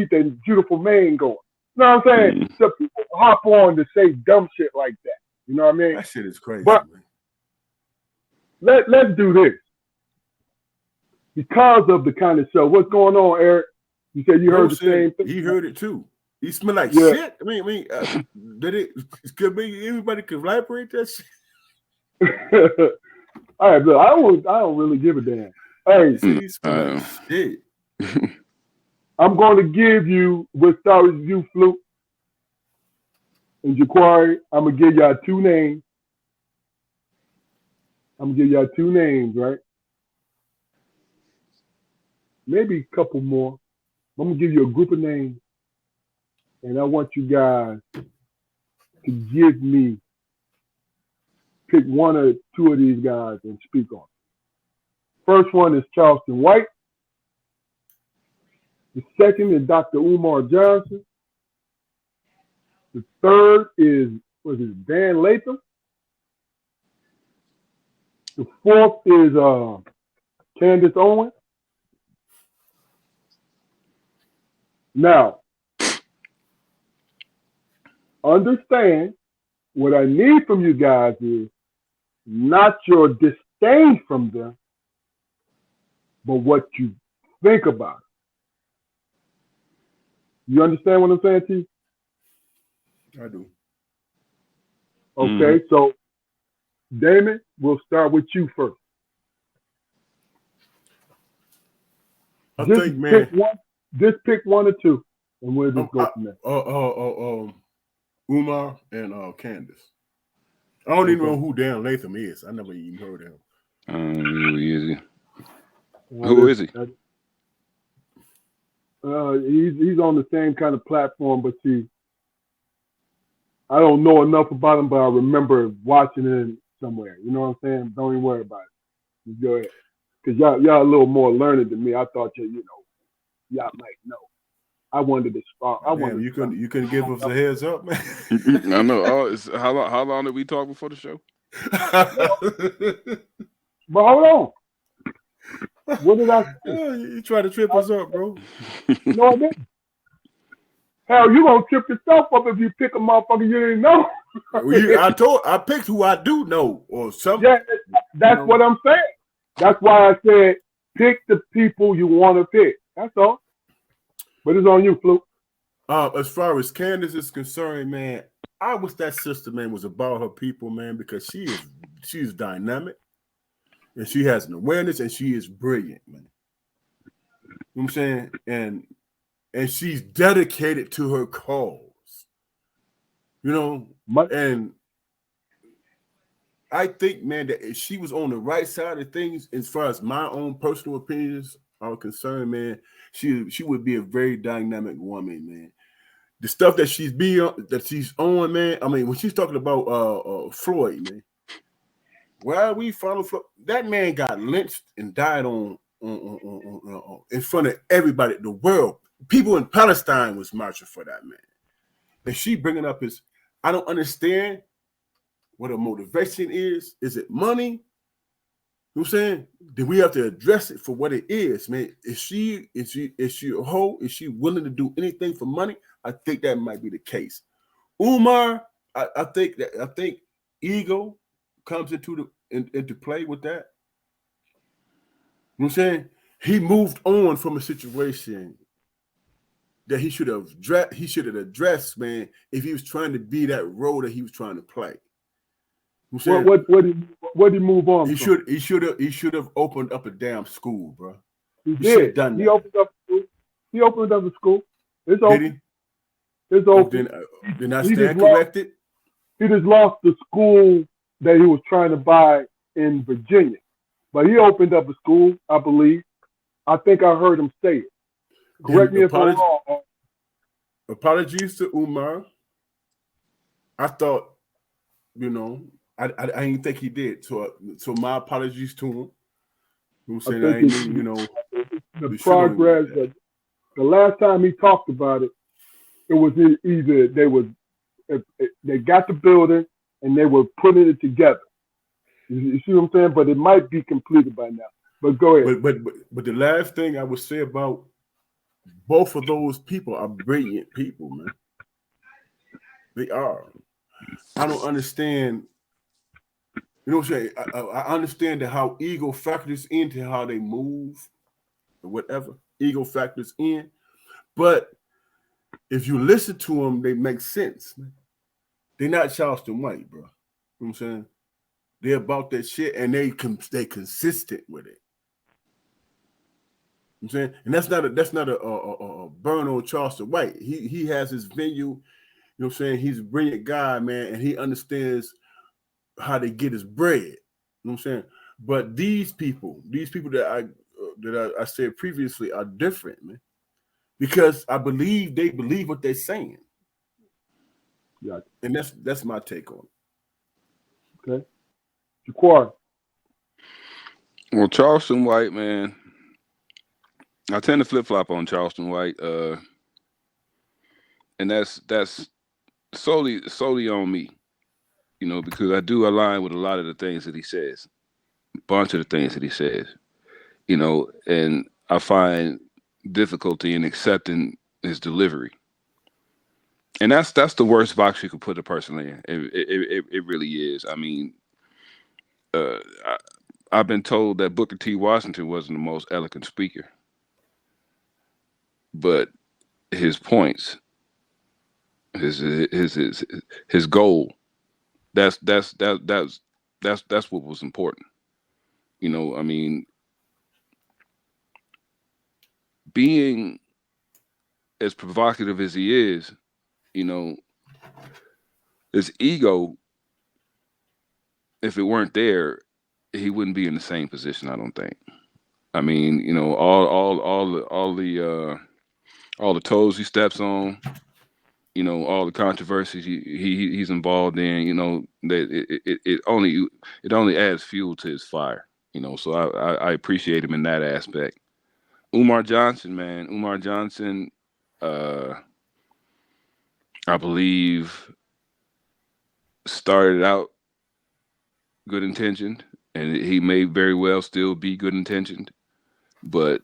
their beautiful mane going. You know what I'm saying? So people hop on to say dumb shit like that. You know what I mean? That shit is crazy. But man. let's do this. Because of the kind of show. What's going on, Eric? You said you heard the same thing. He heard it too. He smelled like shit. I mean, could be anybody could elaborate that shit. All right, look, I don't really give a damn. Hey, he smelled like shit. I'm going to give you, we'll start with you, Fluke, and Jaquari. I'm going to give y'all two names. Right? Maybe a couple more. I'm going to give you a group of names, and I want you guys to give me, pick one or two of these guys and speak on it. First one is Charleston White. The second is Dr. Umar Johnson. The third is, Dan Latham. The fourth is Candace Owens. Now, understand what I need from you guys is not your disdain from them, but what you think about it. You understand what I'm saying to you? I do. Okay, so Damon, we'll start with you first. Just pick one or two, and we'll just go from there. Umar and Candace. I don't even know who Dan Latham is. I never even heard of him. Who is he? Well, Who is he? He's on the same kind of platform, but see, I don't know enough about him, but I remember watching it somewhere. You know what I'm saying? Don't even worry about it. Just go ahead, because y'all a little more learned than me. I thought y'all might know. I wanted to start. You couldn't give us a heads up, man. I know. Oh, how long did we talk before the show? But hold on. What did I say? You try to trip us up, bro. No, I didn't. Hell, you gonna trip yourself up if you pick a motherfucker you didn't know. I picked who I do know or something. Yeah, that's what I'm saying. That's why I said pick the people you want to pick. That's all. But it's on you, Fluke. As far as Candace is concerned, man, I wish that sister, man, was about her people, man, because she's dynamic and she has an awareness and she is brilliant, man. You know what I'm saying? And she's dedicated to her cause. You know, and I think, man, that if she was on the right side of things, as far as my own personal opinions are concerned, man, she would be a very dynamic woman, man. The stuff that she's on, man. I mean, when she's talking about Floyd, man, why we follow Floyd? That man got lynched and died on in front of everybody, the world. People in Palestine was marching for that man, and she bringing up his. I don't understand what her motivation is. Is it money? You know what I'm saying? Then we have to address it for what it is, man. Is she a hoe? Is she willing to do anything for money? I think that might be the case. Umar, I think ego comes into play with that. You know what I'm saying? He moved on from a situation that he should have addressed, man, if he was trying to be that role that he was trying to play. You know what did he move on? He should have opened up a damn school, bro. He did. Done that. He opened up a school. He opened up a school. It's open. Did he? It's open. Then I stand corrected. He just lost the school that he was trying to buy in Virginia, but he opened up a school, I believe. I think I heard him say it. Correct me if I'm wrong. Apologies to Umar. I thought, you know, I didn't think he did. So my apologies to him. You know what I'm saying? The progress. The last time he talked about it, it was either they got the building and they were putting it together. You see what I'm saying? But it might be completed by now. But go ahead. But the last thing I would say about both of those people are brilliant people, man. They are. I don't understand. You know what I'm saying? I understand how ego factors into how they move or whatever. Ego factors in. But if you listen to them, they make sense, man. They're not Charleston White, bro. You know what I'm saying? They're about that shit and they consistent with it. You know what I'm saying? And that's not a burn on Charleston White. He has his venue, you know what I'm saying? He's a brilliant guy, man, and he understands how they get his bread. You know what I'm saying? But these people that I said previously are different, man. Because I believe they believe what they're saying. Yeah. And that's my take on it. Okay. Jaquar. Well, Charleston White, man. I tend to flip-flop on Charleston White. And that's solely on me. You know, because I do align with a lot of the things that he says. A bunch of the things that he says. You know, and I find difficulty in accepting his delivery. And that's the worst box you could put a person in. It really is. I mean, I've been told that Booker T. Washington wasn't the most eloquent speaker, but his points, his goal, that's what was important. You know, I mean, being as provocative as he is, you know, his ego if it weren't there, he wouldn't be in the same position. I don't think. I mean, you know, all the toes he steps on, you know, all the controversies he's involved in, you know, that it only adds fuel to his fire, you know. So I appreciate him in that aspect. Umar Johnson, man, Umar Johnson, uh, I believe started out good intentioned, and he may very well still be good intentioned, but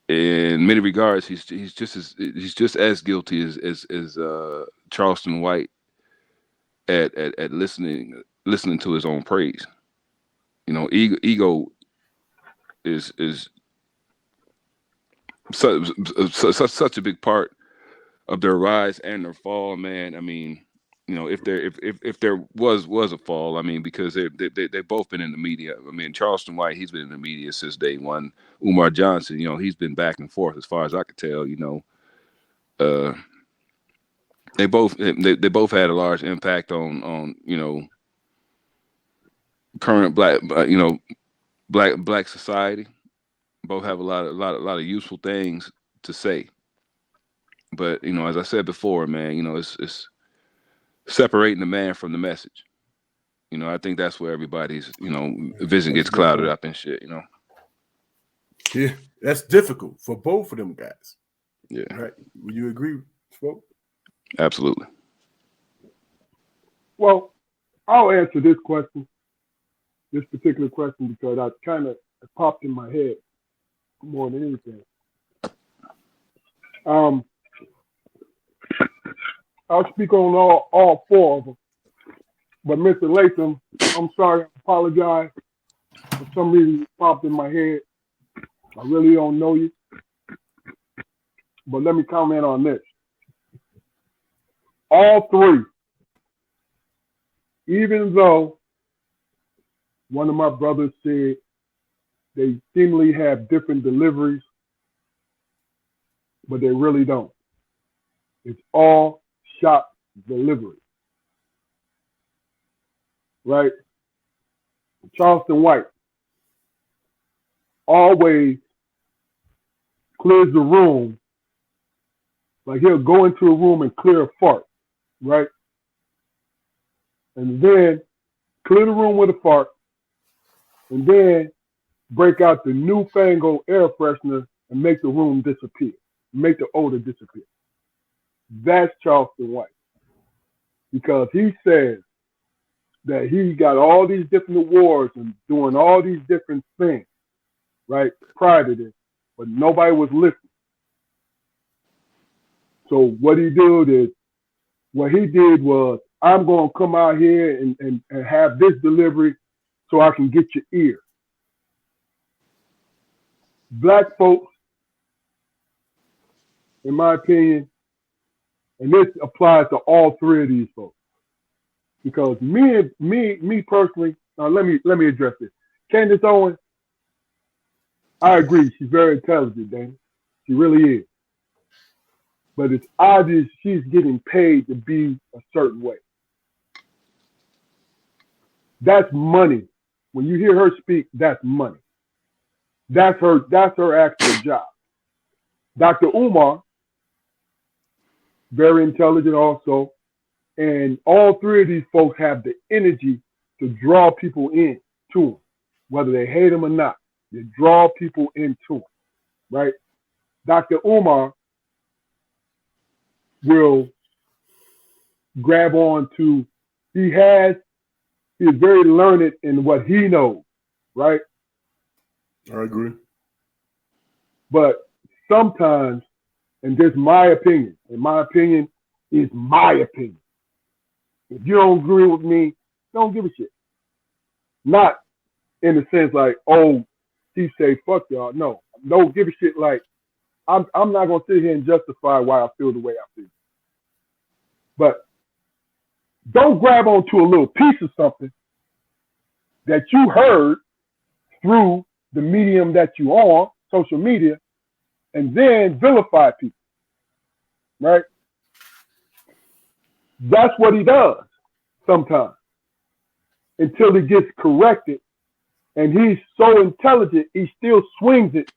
in many regards, he's just as guilty as Charleston White at listening to his own praise. You know, ego is such a big part of their rise and their fall, man. I mean, you know, if there was a fall, I mean, because they've both been in the media. I mean, Charleston White, he's been in the media since day one. Umar Johnson, you know, he's been back and forth as far as I could tell. You know, they both had a large impact on you know, current black society. Both have a lot of useful things to say. But you know, as I said before, man, you know, it's separating the man from the message. You know, I think that's where everybody's, you know, vision gets clouded up and shit, you know. Yeah, that's difficult for both of them guys. Yeah. Right. Would you agree, Spoke? Absolutely. Well, I'll answer this particular question, because I kind of popped in my head more than anything. I'll speak on all four of them. But Mr. Latham, I'm sorry, I apologize. For some reason, it popped in my head. I really don't know you. But let me comment on this. All three, even though one of my brothers said they seemingly have different deliveries, but they really don't. It's all shot delivery. Right? Charleston White always clears the room. Like, he'll go into a room and clear a fart, right? And then clear the room with a fart, and then break out the newfangled air freshener and make the room disappear, make the odor disappear. That's Charleston White. Because he says that he got all these different awards and doing all these different things, right, prior to this, but nobody was listening. So what he did was, I'm going to come out here and have this delivery so I can get your ear. Black folks, in my opinion, and this applies to all three of these folks, because me personally, now let me address this. Candace Owens, I agree, she's very intelligent, Danny. She really is. But it's obvious she's getting paid to be a certain way. That's money. When you hear her speak, that's money. That's her actual job. Dr. Umar, very intelligent also, and all three of these folks have the energy to draw people in to them, whether they hate them or not. They draw people into them, right? Dr. Umar will grab on to, he is very learned in what he knows, right? I agree. But sometimes, and this is my opinion, and my opinion is my opinion. If you don't agree with me, don't give a shit. Not in the sense like, oh, he say fuck y'all. No, don't give a shit. Like, I'm not gonna sit here and justify why I feel the way I feel. But don't grab onto a little piece of something that you heard through the medium that you on, social media, and then vilify people, right? That's what he does. sometimes until it gets corrected. And he's so intelligent, he still swings it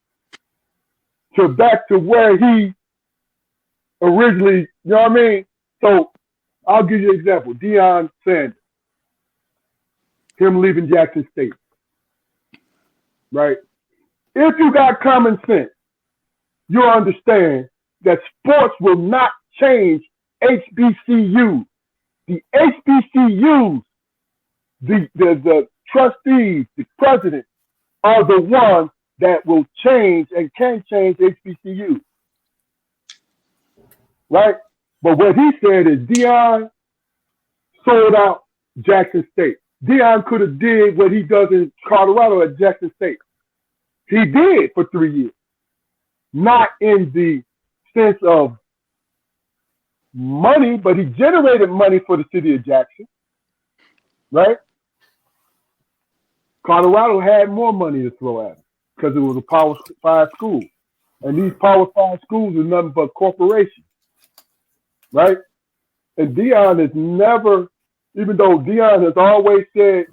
to back to where he originally, you know what I mean? So I'll give you an example. Deion Sanders, him leaving Jackson State, right? If you got common sense, you'll understand that sports will not change HBCUs. The HBCUs, the trustees, the president, are the ones that will change and can change HBCUs. Right? But what he said is Deion sold out Jackson State. Deion could have did what he does in Colorado at Jackson State. He did for 3 years. Not in the sense of money, but he generated money for the city of Jackson. Right? Colorado had more money to throw at him because it was a Power 5 school. And these Power 5 schools are nothing but corporations. Right? And Deion has never, even though Deion has always said,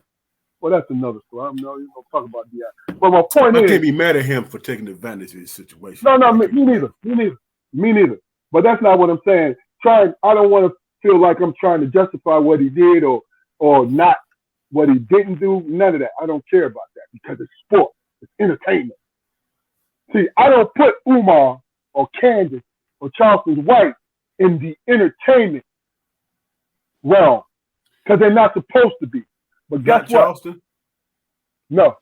well, that's another story. I'm not even going to talk about Deion. But my point is, I can't be mad at him for taking advantage of his situation. No, me neither. But that's not what I'm saying. I don't want to feel like I'm trying to justify what he did or not what he didn't do. None of that. I don't care about that because it's sport. It's entertainment. See, I don't put Umar or Candace or Charleston White in the entertainment realm because they're not supposed to be. But guess what? Charleston? No.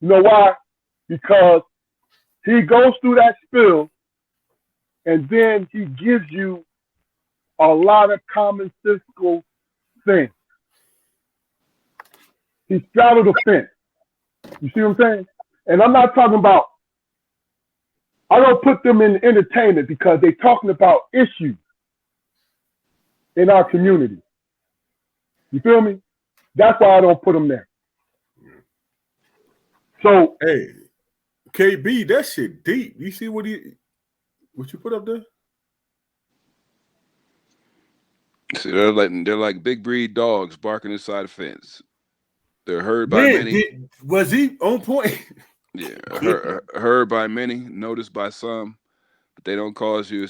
You know why? Because he goes through that spill and then he gives you a lot of commonsensical things. He straddled the fence. You see what I'm saying? And I'm not talking about, I don't put them in entertainment because they're talking about issues in our community. You feel me? That's why I don't put them there. So, hey, KB, that shit deep. You see what you put up there? See, they're like big breed dogs barking inside a fence. They're heard by many. Was he on point? Yeah, heard by many, noticed by some, but they don't cause you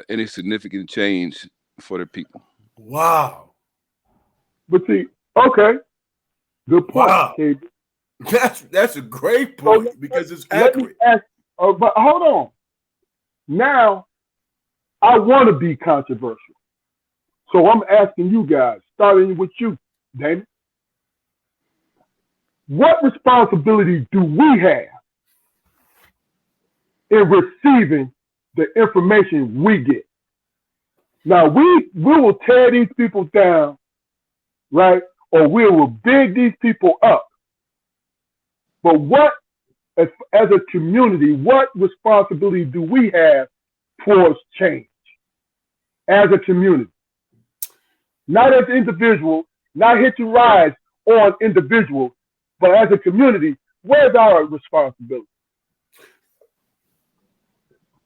any significant change for the people. Wow. But see, okay, good point, wow. KB. That's a great point because it's accurate. But hold on. Now, I want to be controversial. So I'm asking you guys, starting with you, Damon. What responsibility do we have in receiving the information we get? Now, we will tear these people down, right? Or we will big these people up. But what, as a community, what responsibility do we have towards change as a community? Not as individuals, not hitting rides on individuals, but as a community, where's our responsibility?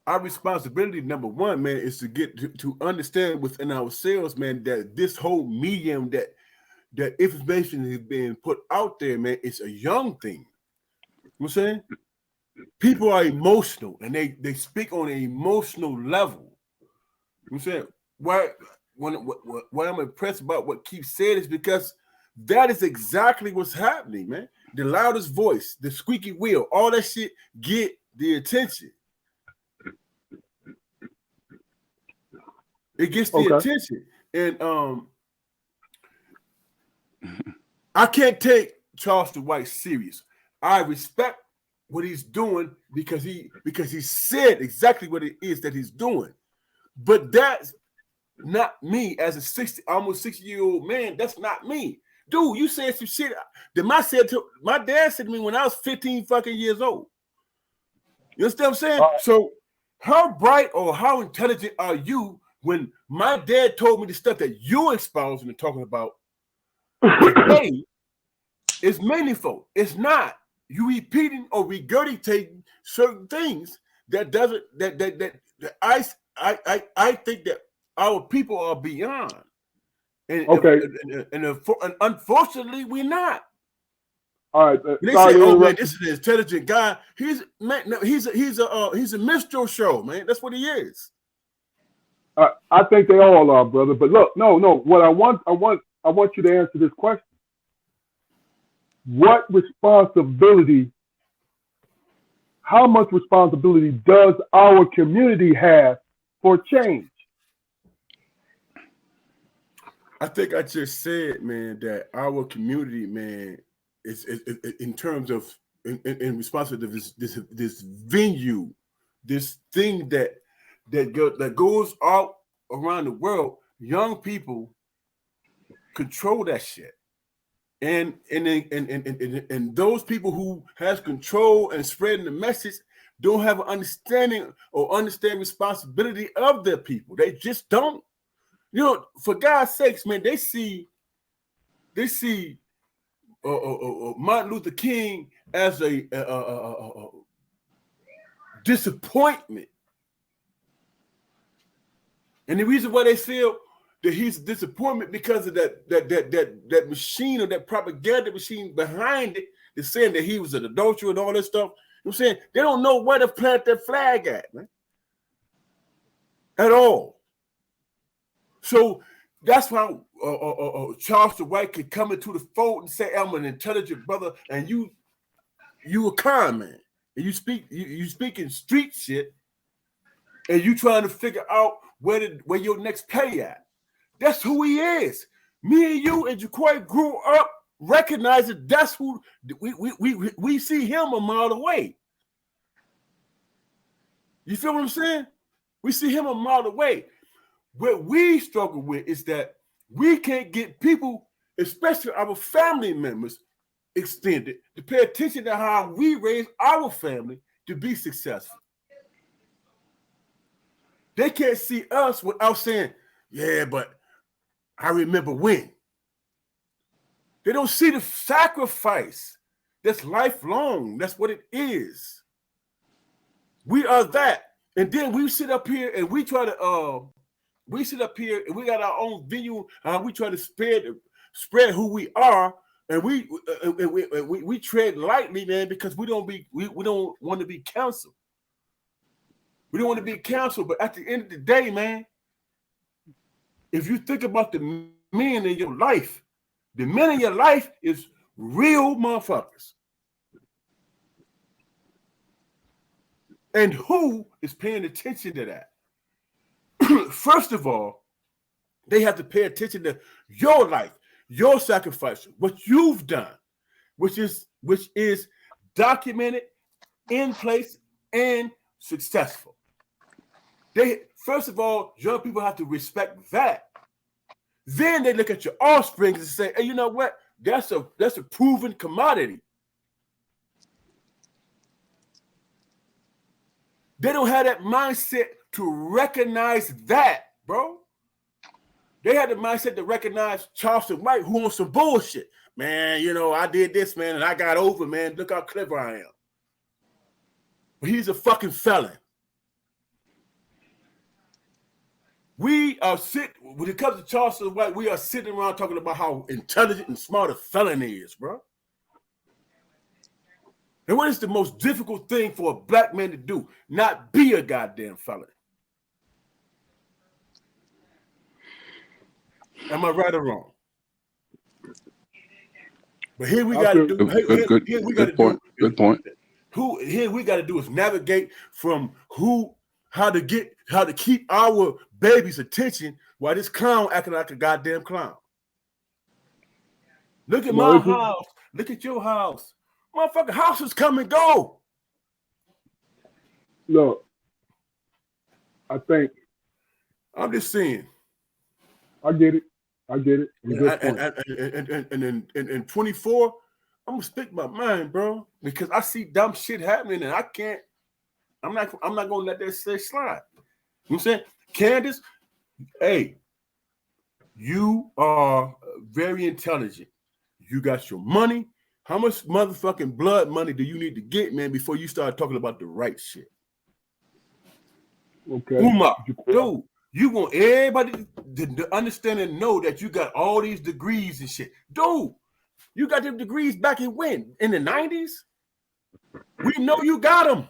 Our responsibility, number one, man, is to get to understand within ourselves, man, that this whole medium that information is being put out there, man, it's a young thing. You know what I'm saying? People are emotional and they speak on an emotional level. You know what I'm saying? What I'm impressed about what Keith said is because that is exactly what's happening, man. The loudest voice, the squeaky wheel, all that shit get the attention. It gets the attention. And I can't take Charleston White serious. I respect what he's doing because he said exactly what it is that he's doing. But that's not me as a almost 60-year-old man. That's not me. Dude, you said some shit that my dad said to me when I was 15 fucking years old. You understand what I'm saying? So how bright or how intelligent are you when my dad told me the stuff that you're espousing and talking about today is meaningful? It's not. You repeating or regurgitating certain things that I think that our people are beyond. And, Okay. and unfortunately, we're not. All right. They say, "Oh man, this is an intelligent guy." He's a minstrel show, man. That's what he is. I think they all are, brother. But look, no. What I want you to answer this question. What responsibility, how much responsibility does our community have for change? I think I just said, man, that our community, man, is in terms of in response to this venue, this thing that goes out around the world. Young people control that shit, and those people who has control and spreading the message don't have an understanding or understand responsibility of their people. They just don't. You know, for God's sakes, man, they see Martin Luther King as a disappointment, and the reason why they feel that he's a disappointment because of that machine or that propaganda machine behind it is saying that he was an adulterer and all that stuff. You know what I'm saying? They don't know where to plant their flag at, man, at all. So that's why Charleston White could come into the fold and say, "I'm an intelligent brother," and you a con man, and you speaking street shit, and you trying to figure out where your next pay at. That's who he is. Me and you and Jaquay grew up recognizing that's who we see him a mile away. You feel what I'm saying? We see him a mile away. What we struggle with is that we can't get people, especially our family members, extended to pay attention to how we raise our family to be successful. They can't see us without saying, "Yeah, but I remember when." They don't see the sacrifice that's lifelong. That's what it is. We are that. And then we sit up here and we try to we got our own venue, we try to spread who we are, and we tread lightly, man, because we don't want to be canceled. We don't want to be canceled, but at the end of the day, man, if you think about the men in your life, the men in your life is real motherfuckers. And who is paying attention to that? First of all, they have to pay attention to your life, your sacrifice, what you've done, which is documented, in place, and successful. First of all, young people have to respect that. Then they look at your offspring and say, "Hey, you know what? That's a proven commodity." They don't have that mindset to recognize that, bro. They had the mindset to recognize Charleston White, who on some bullshit. "Man, you know, I did this, man, and I got over, man. Look how clever I am." But he's a fucking felon. When it comes to Charleston White, we are sitting around talking about how intelligent and smart a felon is, bro. And what is the most difficult thing for a black man to do? Not be a goddamn felon. Am I right or wrong? But here we got to do. Good point. Good point. Here we got to do is navigate from how to keep our baby's attention while this clown acting like a goddamn clown. Look at my house. Look at your house. Motherfucking houses come and go. Look, I think I'm just saying. I get it. And in 24, I'm gonna speak my mind, bro, because I see dumb shit happening, and I'm not gonna let that shit slide. You know what I'm saying? Candace, hey, you are very intelligent. You got your money. How much motherfucking blood money do you need to get, man, before you start talking about the right shit? Okay. Umar, dude, You want everybody to understand and know that you got all these degrees and shit. Dude, you got them degrees back in when? In the 90s? We know you got them.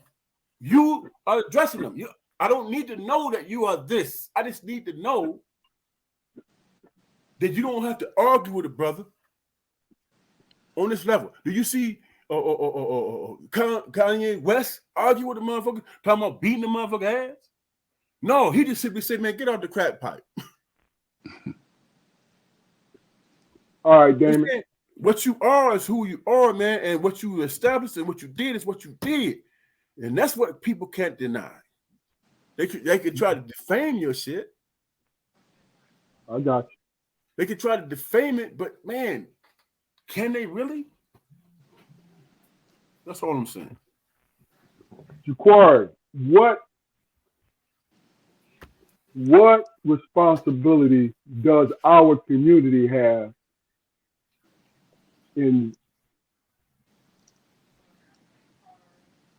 You are addressing them. I don't need to know that you are this. I just need to know that you don't have to argue with a brother on this level. Do you see Kanye West argue with the motherfucker, talking about beating the motherfucker ass? No, he just simply said, man, get out the crack pipe. All right, Damon. What you are is who you are, man, and what you established and what you did is what you did. And that's what people can't deny. They could try to defame your shit. I got you. They could try to defame it, but man, can they really? That's all I'm saying. Jaquari, what responsibility does our community have in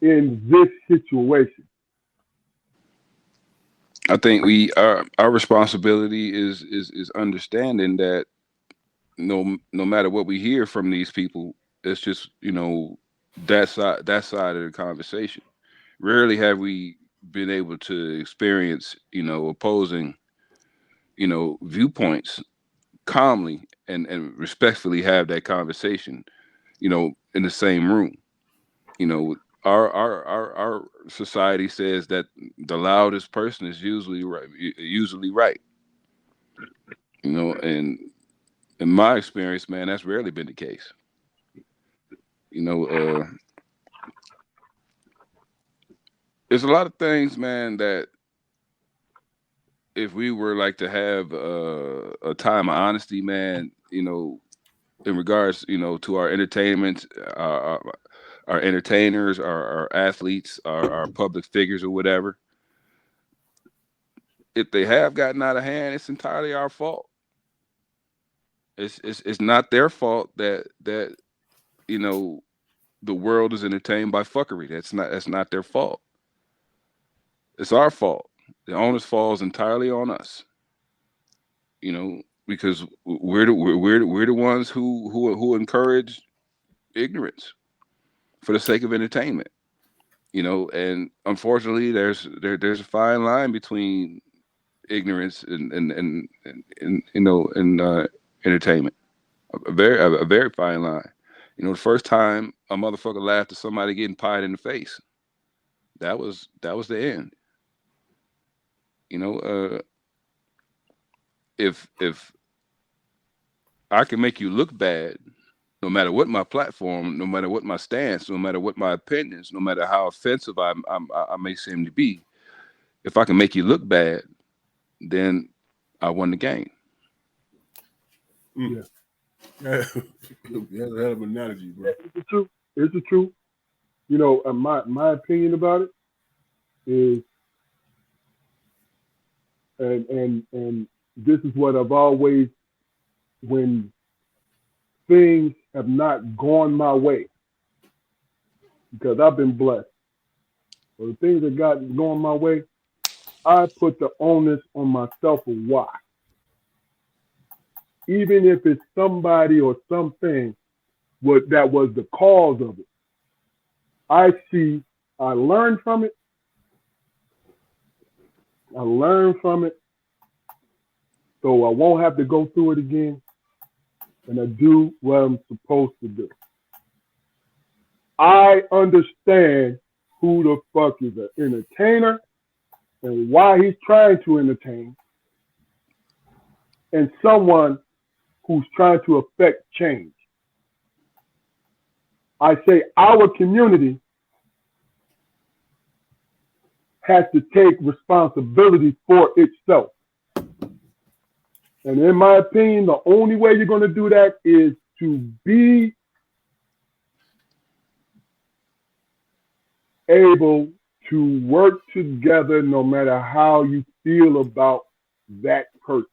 this situation? I think our responsibility is understanding that no matter what we hear from these people, it's just, you know, that side of the conversation. Rarely have we been able to experience, you know, opposing, you know, viewpoints calmly and respectfully have that conversation, you know, in the same room. You know, our society says that the loudest person is usually right. You know, and in my experience, man, that's rarely been the case. You know, there's a lot of things, man, that if we were like to have a time of honesty, man, you know, in regards, you know, to our entertainment, our entertainers, our athletes, our public figures or whatever, if they have gotten out of hand, it's entirely our fault. It's not their fault that you know the world is entertained by fuckery. That's not their fault. It's our fault. The onus falls entirely on us. You know, because we're the ones who encourage ignorance for the sake of entertainment. You know, and unfortunately, there's a fine line between ignorance and you know, and entertainment. A very fine line. You know, the first time a motherfucker laughed at somebody getting pied in the face, that was the end. You know, if I can make you look bad, no matter what my platform, no matter what my stance, no matter what my opinions, no matter how offensive I may seem to be, if I can make you look bad, then I won the game. Yeah. That's a hell of an analogy, bro. It's the truth. You know, my opinion about it is, and this is what I've always, when things have not gone my way, because I've been blessed. So the things that got going my way, I put the onus on myself of why. Even if it's somebody or something that was the cause of it. I learned from it. I learned from it, so I won't have to go through it again. And I do what I'm supposed to do. I understand who the fuck is an entertainer and why he's trying to entertain, and someone who's trying to affect change. I say our community has to take responsibility for itself. And in my opinion, the only way you're going to do that is to be able to work together no matter how you feel about that person.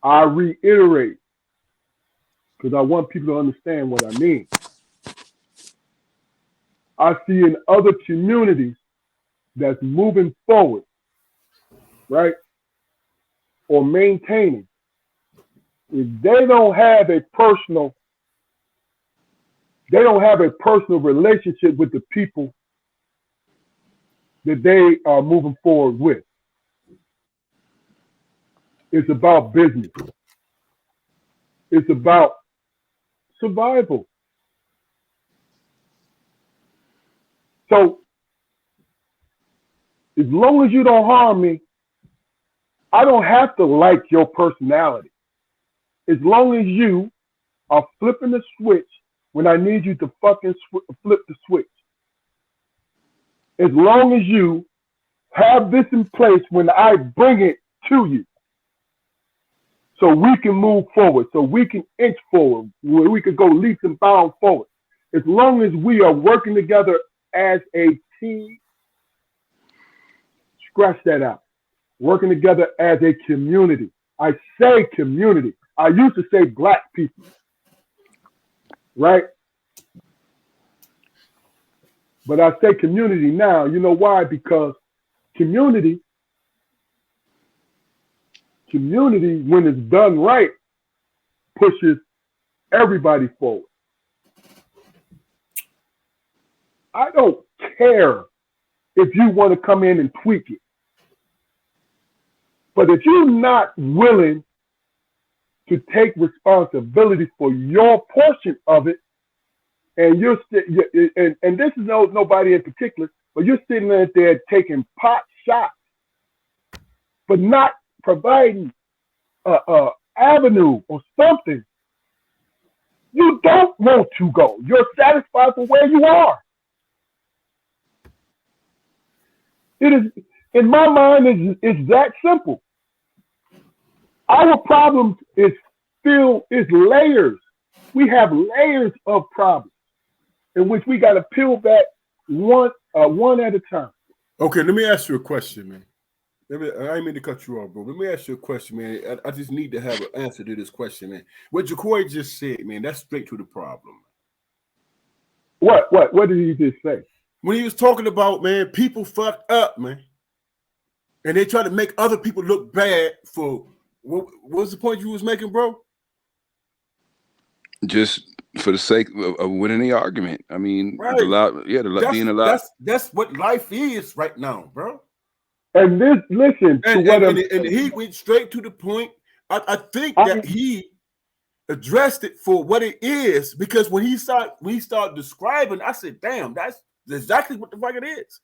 I reiterate, because I want people to understand what I mean. I see in other communities that's moving forward, right, or maintaining, if they don't have a personal relationship with the people that they are moving forward with. It's about business. It's about survival. So, as long as you don't harm me, I don't have to like your personality. As long as you are flipping the switch when I need you to fucking flip the switch. As long as you have this in place when I bring it to you. So we can move forward, so we can inch forward, we can go leaps and bounds forward. As long as we are working together as a team, scratch that out. Working together as a community. I say community. I used to say black people, right? But I say community now. You know why? Because community, when it's done right, pushes everybody forward. I don't care if you want to come in and tweak it. But if you're not willing to take responsibility for your portion of it, and and this is nobody in particular, but you're sitting there taking pot shots, but not providing a avenue or something, you don't want to go. You're satisfied with where you are. It is, in my mind, it's that simple. Our problem is layers. We have layers of problems in which we got to peel back one at a time. Okay, let me ask you a question, man. I didn't mean to cut you off, bro. Let me ask you a question, man. I just need to have an answer to this question, man. What Jaquari just said, man, that's straight to the problem. What did he just say? When he was talking about, man, people fucked up, man. And they try to make other people look bad for what was the point you was making, bro? Just for the sake of winning the argument. I mean, right. being allowed. That's what life is right now, bro. And listen, and he went straight to the point. I think that he addressed it for what it is, because when he started describing, I said, "Damn, that's exactly what the fuck it is."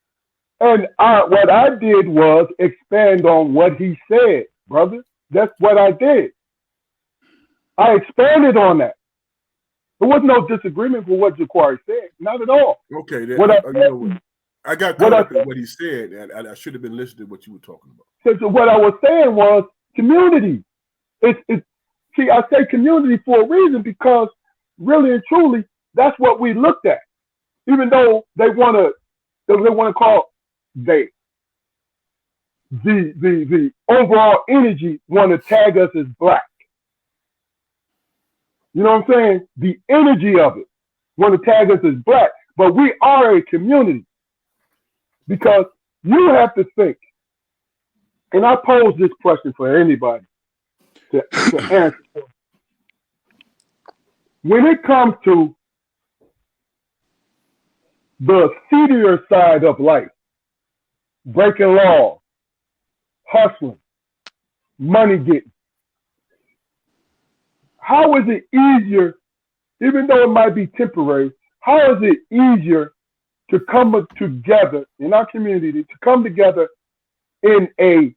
And what I did was expand on what he said, brother. That's what I did. I expanded on that. There was no disagreement with what Jaquari said, not at all. Okay, I got caught up in what he said, and I should have been listening to what you were talking about. So what I was saying was community. See, I say community for a reason, because really and truly, that's what we looked at. Even though they want to call the overall energy want to tag us as black. You know what I'm saying? The energy of it want to tag us as black, but we are a community, because you have to think. And I pose this question for anybody to answer. When it comes to the seedier side of life, breaking laws, hustling, money getting, how is it easier, even though it might be temporary, how is it easier to come together in our community, to come together in a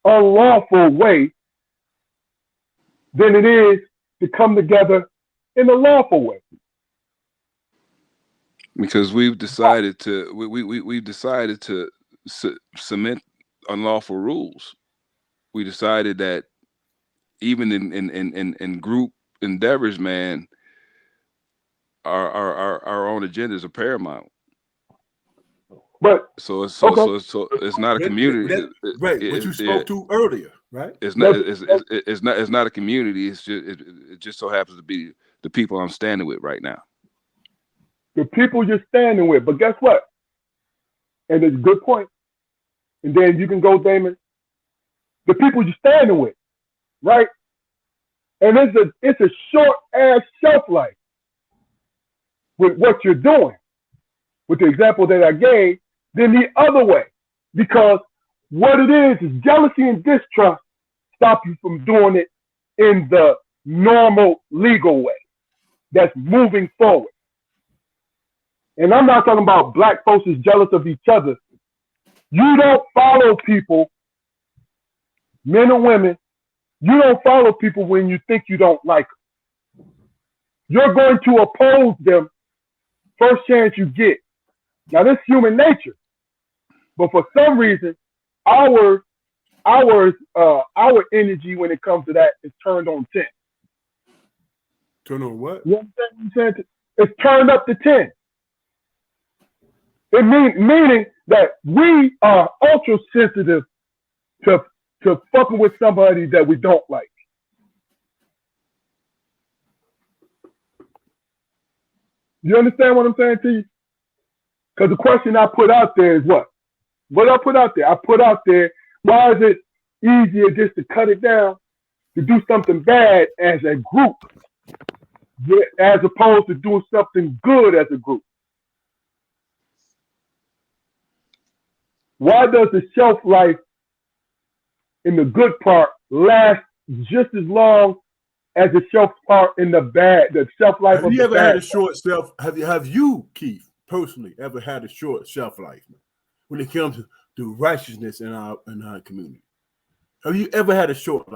unlawful way than it is to come together in a lawful way? Because we've decided to we've decided to cement unlawful rules. We decided that even in group endeavors, man, our own agendas are paramount. But so it's not a community. Right, what you spoke to earlier, right? It's not a community. It just so happens to be the people I'm standing with right now. The people you're standing with. But guess what? And it's a good point. and then you can go, Damon, the people you're standing with, right? And it's a short ass shelf life with what you're doing, with the example that I gave, than the other way. Because what it is jealousy and distrust stop you from doing it in the normal legal way that's moving forward. And I'm not talking about black folks is jealous of each other. You don't follow people, men or women, you don't follow people when you think you don't like them. You're going to oppose them first chance you get. Now, this is human nature. But for some reason, our energy when it comes to that is turned on 10. Turn on what? You understand what I'm saying? It's turned up to 10. It meaning that we are ultra sensitive to fucking with somebody that we don't like. You understand what I'm saying to you? Because the question I put out there is what? What I put out there? I put out there, why is it easier just to cut it down, to do something bad as a group, as opposed to doing something good as a group? Why does the shelf life in the good part last just as long as the shelf part in the bad? The shelf life have of you the ever bad. had a short shelf? Have you, Keith, personally ever had a short shelf life when it comes to righteousness in our community? Have you ever had a short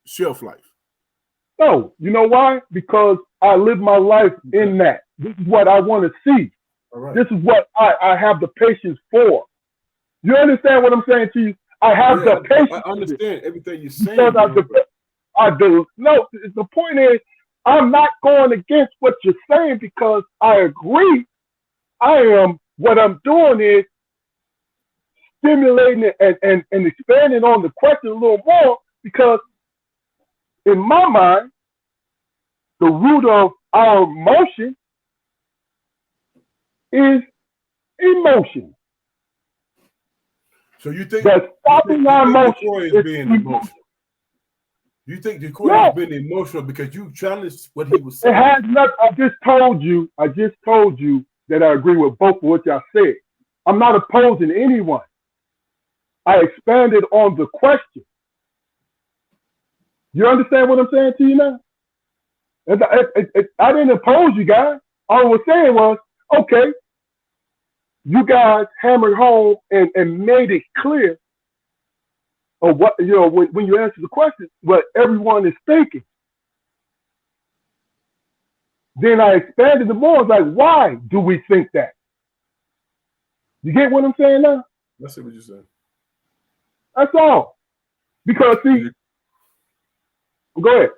shelf life? No. You know why? Because I live my life in that. This is what I want to see. All right. This is what I have the patience for. You understand what I'm saying to you? I have the patience. I understand everything you're saying. Because no, the point is, I'm not going against what you're saying because I agree. What I'm doing is stimulating it and expanding on the question a little more, because in my mind, the root of our emotion is emotion. So you think that stopping our emotion is being emotional? You think Decoy is being emotional because you challenged what he was saying? It has nothing. I just told you that I agree with both of what y'all said. I'm not opposing anyone. I expanded on the question. You understand what I'm saying to you now? I didn't oppose you guys. All I was saying was, okay, you guys hammered home and made it clear of what, when you answer the question, what everyone is thinking. Then I expanded the more. Like, why do we think that? You get what I'm saying now? I see what you're saying. That's all. Because see, go ahead.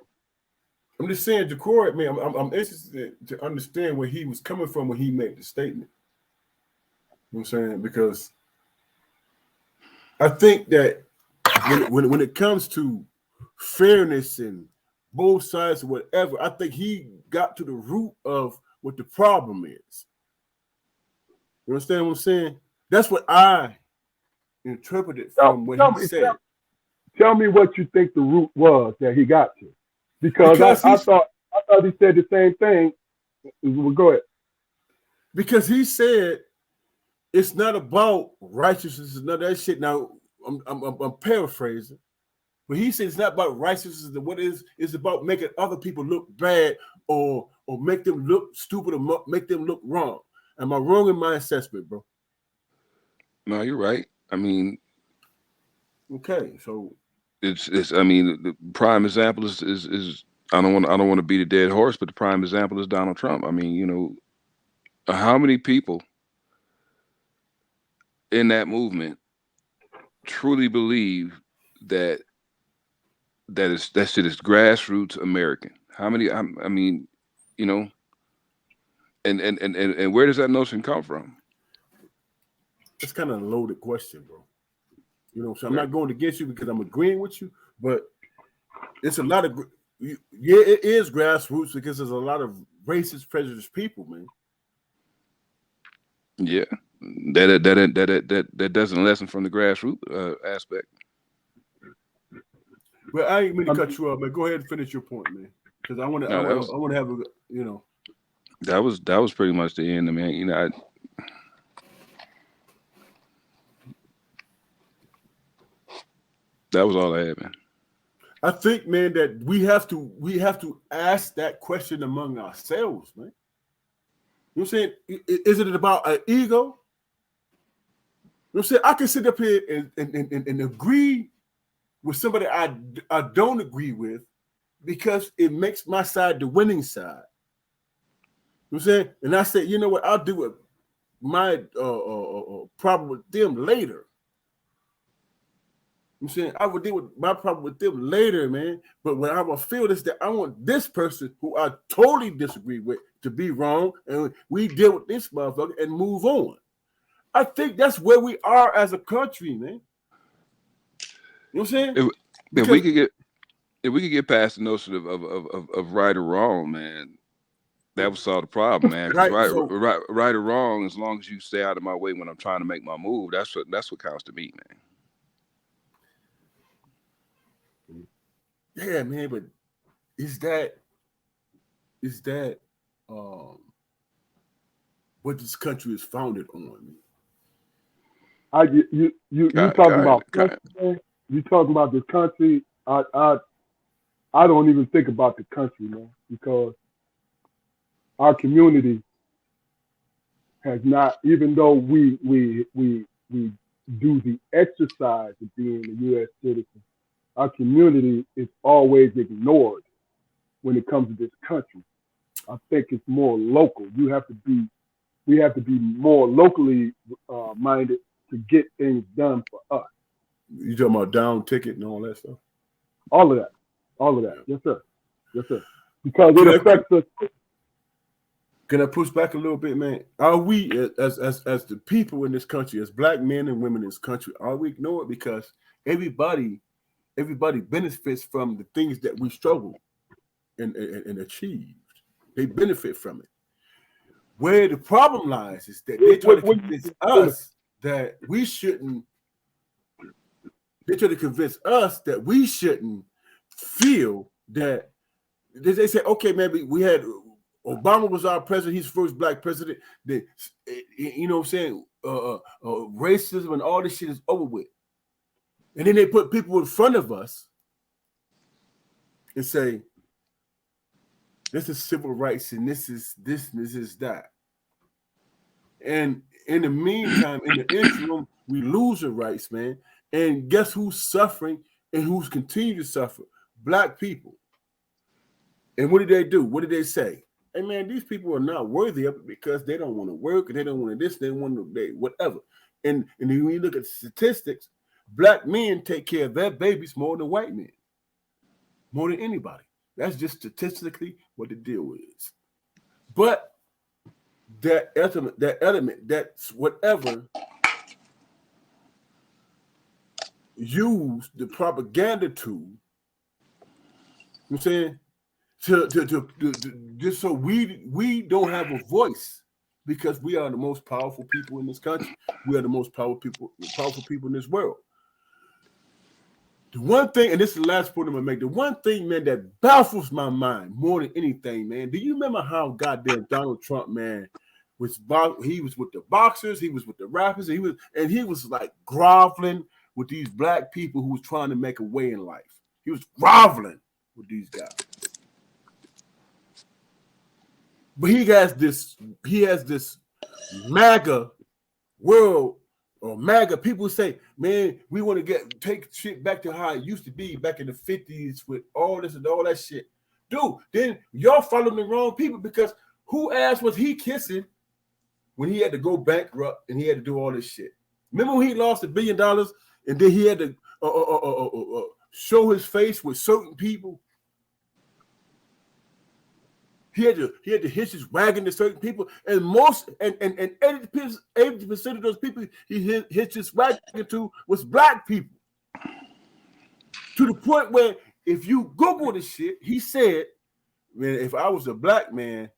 I'm just saying, Decoy, man, I'm interested to understand where he was coming from when he made the statement. You know what I'm saying? Because I think that when it comes to fairness and both sides or whatever, I think he got to the root of what the problem is. You understand what I'm saying? That's what I interpreted from what he said. Tell me what you think the root was that he got to. Because I thought he said the same thing. Well, go ahead. Because he said it's not about righteousness and none of that shit. Now I'm paraphrasing, but he said it's not about righteousness. What it is, it's about making other people look bad or make them look stupid or make them look wrong. Am I wrong in my assessment, bro? No, you're right. I mean, okay, so it's. I mean, the prime example is I don't want to beat a dead horse, but the prime example is Donald Trump. I mean, how many people in that movement truly believe that shit is grassroots American? How many? I mean, and where does that notion come from? It's kind of a loaded question, bro. So I'm not going against you because I'm agreeing with you, but it's a lot of it is grassroots because there's a lot of racist, prejudiced people, man. Yeah, that doesn't lessen from the grassroots aspect. Well, I ain't mean to cut you off, man. Go ahead and finish your point, man. Because I want to have a. That was pretty much the end. I mean, that was all I had, man. I think, man, that we have to ask that question among ourselves, man. You know what I'm saying? Is it about an ego? You know what I'm saying? I can sit up here and agree with somebody I don't agree with because it makes my side the winning side. You know what I'm saying? And I said, you know what? I'll do it. My problem with them later. I'm saying I would deal with my problem with them later, man. But when I will feel this, that I want this person who I totally disagree with to be wrong, and we deal with this motherfucker and move on. I think that's where we are as a country, man. You know what I'm saying? If we could get past the notion of right or wrong, man, that would solve the problem, man. Right or wrong, as long as you stay out of my way when I'm trying to make my move, that's what counts to me, man. Yeah, man, but is that what this country is founded on? You talking about country, man? You talking about this country? I don't even think about the country, man, because our community has not, even though we do the exercise of being a U.S. citizen, our community is always ignored when it comes to this country. I think it's more local. We have to be more locally minded to get things done for us. You talking about down ticket and all that stuff? All of that. Yes, sir. Because it affects us. Can I push back a little bit, man? Are we, as the people in this country, as black men and women in this country, are we ignored because everybody benefits from the things that we struggle and achieved. They benefit from it. Where the problem lies is that they try to convince us that we shouldn't. They try to convince us that we shouldn't feel that. They say, okay, maybe we had Obama was our president. He's the first black president. You know what I'm saying? Racism and all this shit is over with. And then they put people in front of us and say, this is civil rights and this is this and this is that. And in the meantime, in the interim, we lose our rights, man. And guess who's suffering and who's continuing to suffer? Black people. And what did they do? What did they say? Hey, man, these people are not worthy of it because they don't want to work and they don't want to this, they want to whatever. And when you look at statistics, black men take care of their babies more than white men, more than anybody. That's just statistically what the deal is. But that element, that's whatever use the propaganda tool, you know what I'm saying, to just so we don't have a voice because we are the most powerful people in this country. We are the most powerful people in this world. The one thing, and this is the last point I'm gonna make, the one thing, man, that baffles my mind more than anything, man. Do you remember how goddamn Donald Trump, man, he was with the boxers, he was with the rappers, he was like groveling with these black people who was trying to make a way in life. He was groveling with these guys. But he has this MAGA world, or MAGA people say, man, we want to take shit back to how it used to be back in the 50s with all this and all that shit. Dude, then y'all following the wrong people because who ass was he kissing when he had to go bankrupt and he had to do all this shit? Remember when he lost $1 billion and then he had to show his face with certain people? He had to hitch his wagon to certain people, and 80% of those people he hitched his wagon to was black people. To the point where if you Google this shit, he said, man, if I was a black man,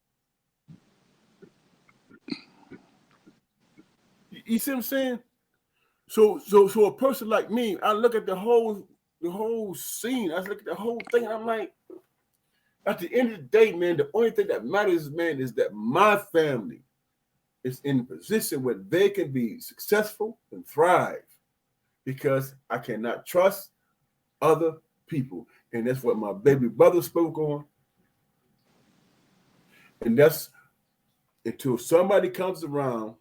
You see what I'm saying? So a person like me, I look at the whole scene. I look at the whole thing, and I'm like, at the end of the day, man, the only thing that matters, man, is that my family is in a position where they can be successful and thrive, because I cannot trust other people. And that's what my baby brother spoke on. And that's until somebody comes around,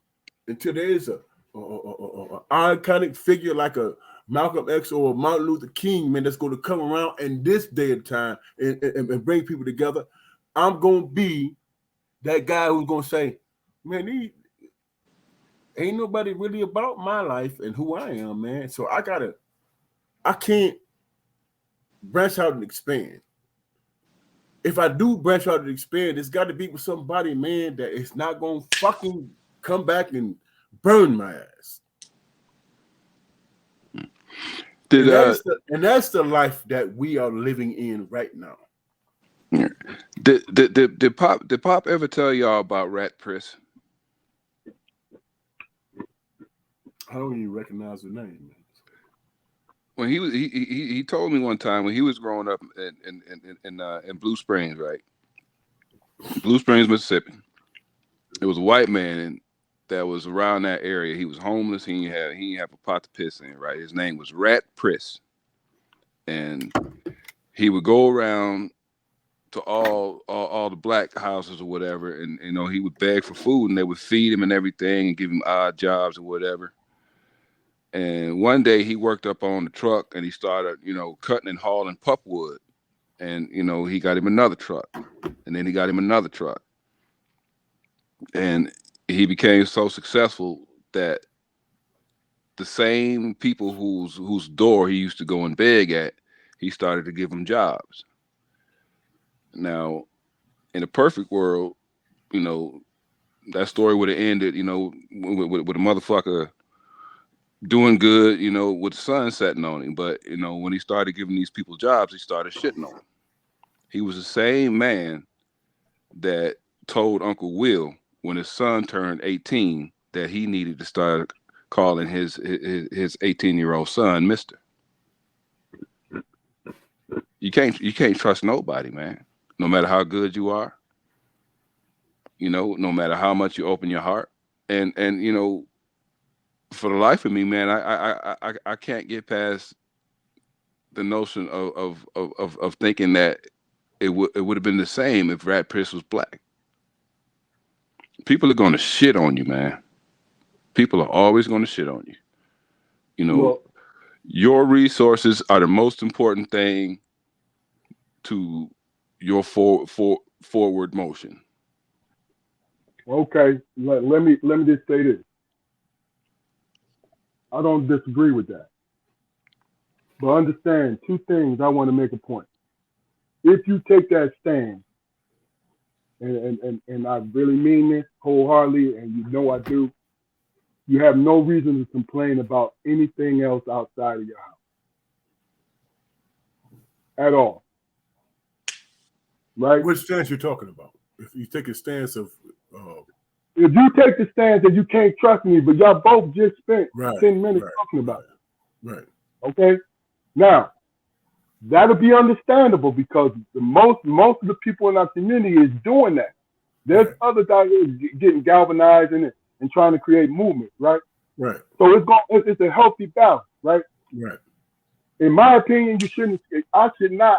until there is a iconic figure like a Malcolm X or a Martin Luther King, man, that's going to come around in this day and time and bring people together. I'm going to be that guy who's going to say, man, ain't nobody really about my life and who I am, man. So I can't branch out and expand. If I do branch out and expand, it's got to be with somebody, man, that is not going to fucking come back and burn my ass. And that's the life that we are living in right now. Did Pop ever tell y'all about Rat Priss? I don't even recognize the name, man. When he told me one time when he was growing up in Blue Springs, right? Blue Springs, Mississippi. There was a white man that was around that area. He was homeless. He didn't have a pot to piss in, right? His name was Rat Priss. And he would go around to all the black houses or whatever, and he would beg for food, and they would feed him and everything and give him odd jobs or whatever. And one day he worked up on the truck and he started, cutting and hauling pulpwood. And, he got him another truck. And then he got him another truck. And he became so successful that the same people whose door he used to go and beg at, he started to give them jobs. Now, in a perfect world, that story would have ended, with a motherfucker doing good, with the sun setting on him. But, when he started giving these people jobs, he started shitting on them. He was the same man that told Uncle Will when his son turned 18 that he needed to start calling his 18-year-old son Mister. You can't trust nobody, man. No matter how good you are, no matter how much you open your heart. And for the life of me, man, I can't get past the notion of thinking that it would have been the same if Rat Priss was black. People are going to shit on you, man. People are always going to shit on you. Well, your resources are the most important thing to your forward motion. okay, let me just say this. I don't disagree with that. But understand two things. I want to make a point. If you take that stand, and I really mean this wholeheartedly, and I do, you have no reason to complain about anything else outside of your house. At all. Right? Which stance you're talking about? If you take a stance of if you take the stance that you can't trust me, but y'all both just spent 10 minutes talking about it. Right. Okay? Now, that'll be understandable because most of the people in our community is doing that. There's others out here getting galvanized and trying to create movement, right? Right. So it's a healthy balance, right? Right. In my opinion, I should not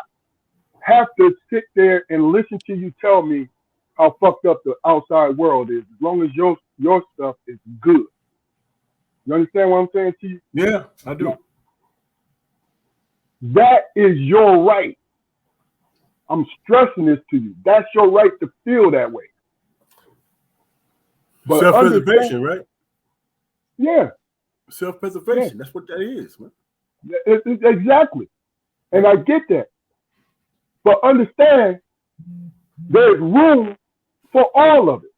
have to sit there and listen to you tell me how fucked up the outside world is, as long as your stuff is good. You understand what I'm saying to you? Yeah, I do. That is your right. I'm stressing this to you. That's your right to feel that way. But self-preservation, right? Yeah. Self-preservation. Yeah. That's what that is, man. Exactly. And I get that. But understand, there's room for all of it.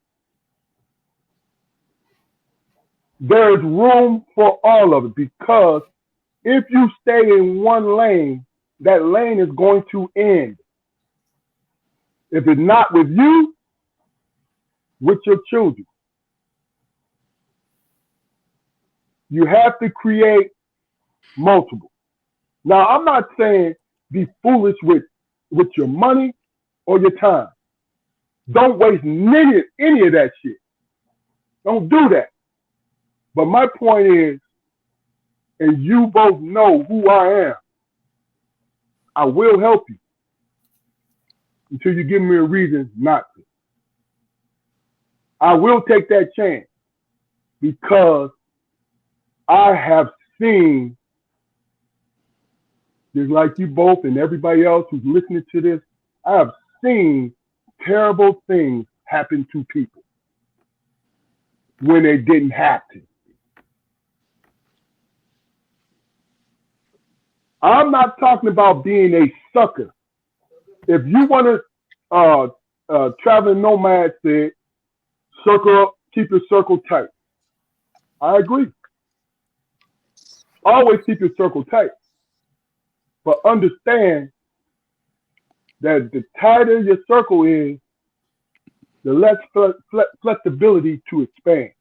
There's room for all of it, because if you stay in one lane, that lane is going to end. If it's not with you, with your children. You have to create multiple. Now, I'm not saying be foolish with your money or your time. Don't waste any of that shit. Don't do that. But my point is, and you both know who I am, I will help you until you give me a reason not to. I will take that chance because I have seen, just like you both and everybody else who's listening to this, I have seen terrible things happen to people when they didn't have to. I'm not talking about being a sucker. If you want to, traveling nomad said, circle up, keep your circle tight. I agree. Always keep your circle tight. But understand that the tighter your circle is, the less flexibility to expand.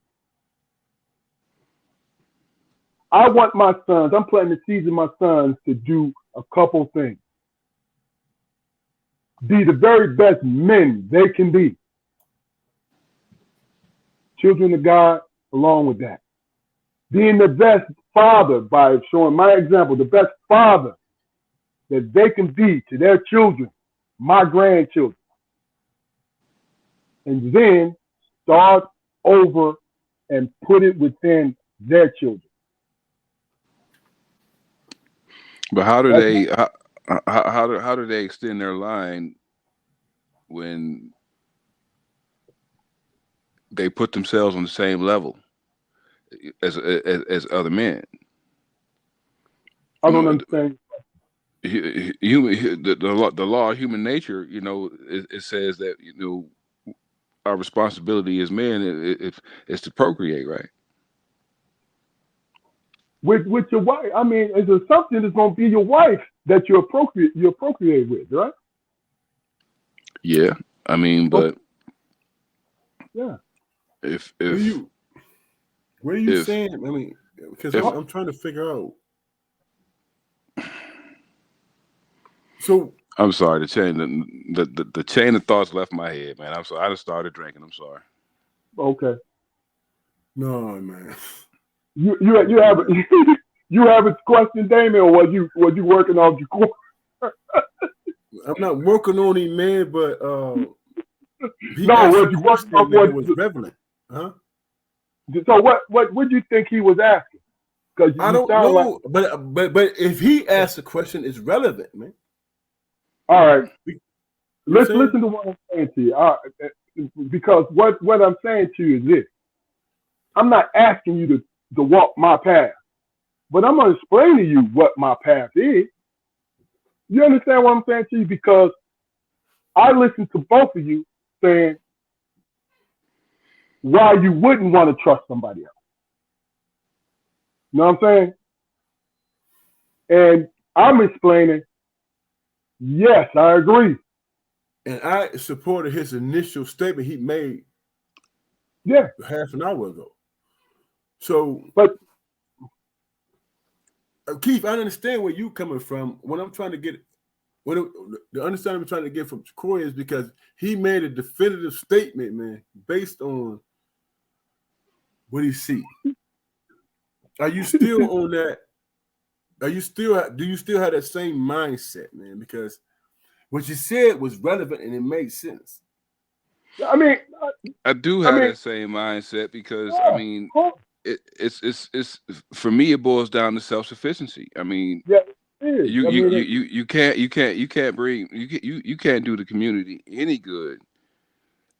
I want my sons, I'm planting the seeds in my sons to do a couple things. Be the very best men they can be. Children of God, along with that. Being the best father by showing my example, the best father that they can be to their children, my grandchildren. And then start over and put it within their children. But how do they extend their line when they put themselves on the same level as other men? I don't understand. The law of human nature, it says that our responsibility as men is to procreate, right? With your wife, I mean, it's a something that's going to be your wife that you procreate with, right? Yeah, I mean, but yeah, if where are you saying? I mean, because I'm trying to figure out. So I'm sorry, the chain of thoughts left my head, man. I'm sorry, I just started drinking. I'm sorry. Okay. No, man. You have you have a question, Damien, or was you working on your course? I'm not working on him, man, but he was you working on what was relevant, huh? So what would you think he was asking? Because I don't know, but if he asks a question, it's relevant, man. All right, listen to what I'm saying to you. Because what I'm saying to you is this: I'm not asking you to walk my path, but I'm going to explain to you what my path is. You understand what I'm saying to you? Because I listened to both of you saying why you wouldn't want to trust somebody else. You know what I'm saying? And I'm explaining, yes, I agree. And I supported his initial statement he made half an hour ago. So, but Keith, I understand where you're coming from. What I'm trying to get, the understanding I'm trying to get from Corey is because he made a definitive statement, man, based on what he sees. Are you still on that? Do you still have that same mindset, man? Because what you said was relevant and it made sense. I mean, I do have that same mindset because I mean. It's for me. It boils down to self-sufficiency. I mean, you can't do the community any good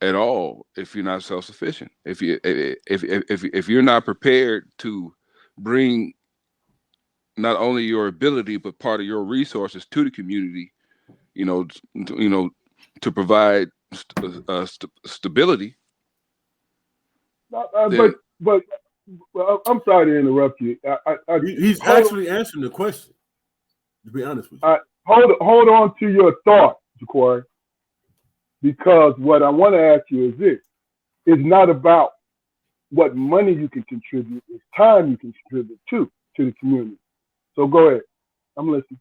at all if you're not self-sufficient. If you're not prepared to bring not only your ability but part of your resources to the community, to provide stability. But. Well, I'm sorry to interrupt you. He's actually answering the question, to be honest with you. Hold on to your thought, Jaquari, because what I want to ask you is this. It's not about what money you can contribute. It's time you can contribute to the community. So go ahead. I'm listening.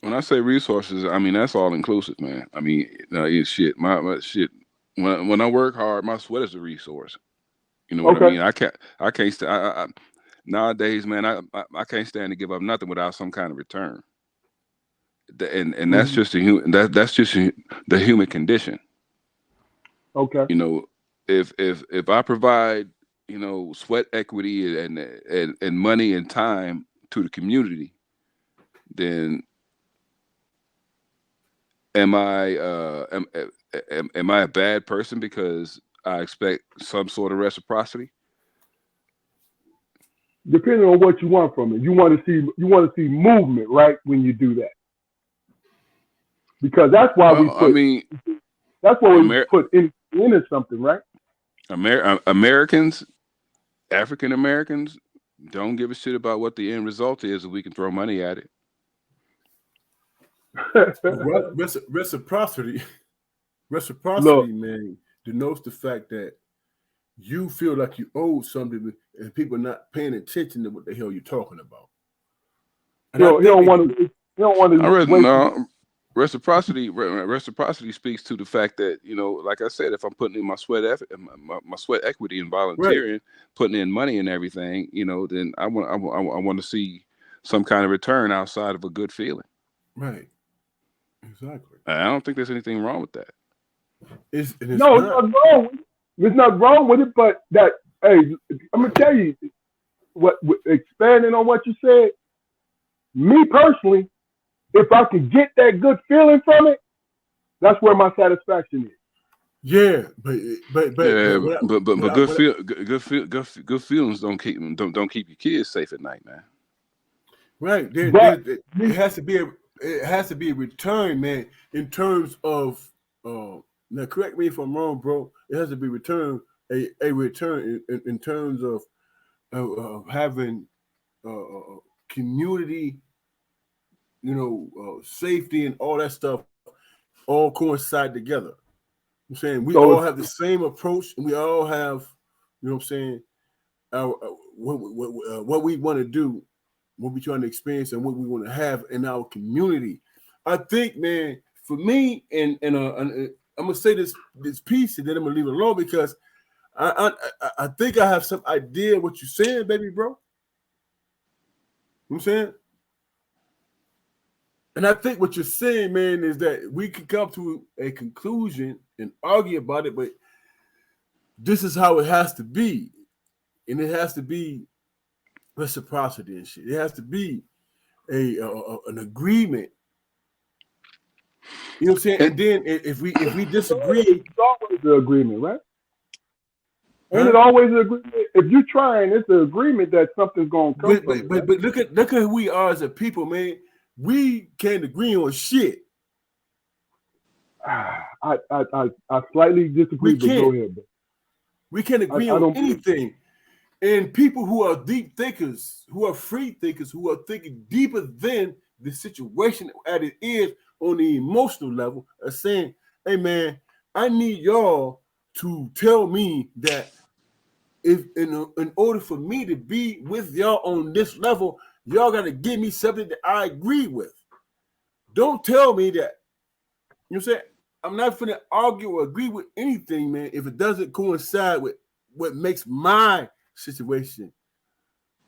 When I say resources, I mean that's all inclusive, man. I mean, it's shit. My shit. When I work hard, my sweat is a resource. You know what I Okay. mean? I can't nowadays, man. I can't stand to give up nothing without some kind of return. And that's Mhm. just that's just the human condition. Okay. You know, if I provide, sweat equity and money and time to the community, then am I am I a bad person because I expect some sort of reciprocity? Depending on what you want from it, you want to see movement, right? When you do that, because Well, I mean, that's why we Amer- put in something, right? Americans, African Americans, don't give a shit about what the end result is if we can throw money at it. Reciprocity, Look, man, denotes the fact that you feel like you owe something, and people are not paying attention to what the hell you're talking about. And he don't want I to read waste. no reciprocity speaks to the fact that, like I said, if I'm putting in my sweat effort, my sweat equity and right, volunteering, putting in money and everything, then I want to see some kind of return outside of a good feeling. right, exactly. I don't think there's anything wrong with that. It's No, it's not wrong. There's nothing wrong with it, but that, hey, I'm gonna tell you what. Expanding on what you said, me personally, if I can get that good feeling from it, that's where my satisfaction is. Yeah, but Yeah, what I, good feelings don't keep your kids safe at night, man. right there, But it has to be a return, man. In terms of now, correct me if I'm wrong, bro. It has to be a return in terms of having community, safety and all that stuff all coincide together. I'm saying we all have the same approach, and we all have, you know what I'm saying, our what we want to do, what we're trying to experience, and what we want to have in our community. I think, man, for me, and I'm gonna say this piece, and then I'm gonna leave it alone because I think I have some idea what you're saying, baby, bro. You know what I'm saying? And I think what you're saying, man, is that we can come to a conclusion and argue about it, but this is how it has to be. And it has to be reciprocity and shit. It has to be an agreement. You know what I'm saying? And then if we disagree, it's always the agreement, right? huh? Ain't it always an agreement? If you're trying, it's an agreement that something's gonna come from it. But look at who we are as a people, man. We can't agree on shit. I slightly disagree, but go ahead. Bro. We can't agree on anything. And people who are deep thinkers, who are free thinkers, who are thinking deeper than the situation as it is on the emotional level, are saying, hey, man, I need y'all to tell me that if in order for me to be with y'all on this level, y'all got to give me something that I agree with. Don't tell me that. You know what I'm saying? I'm not going to argue or agree with anything, man, if it doesn't coincide with what makes my situation,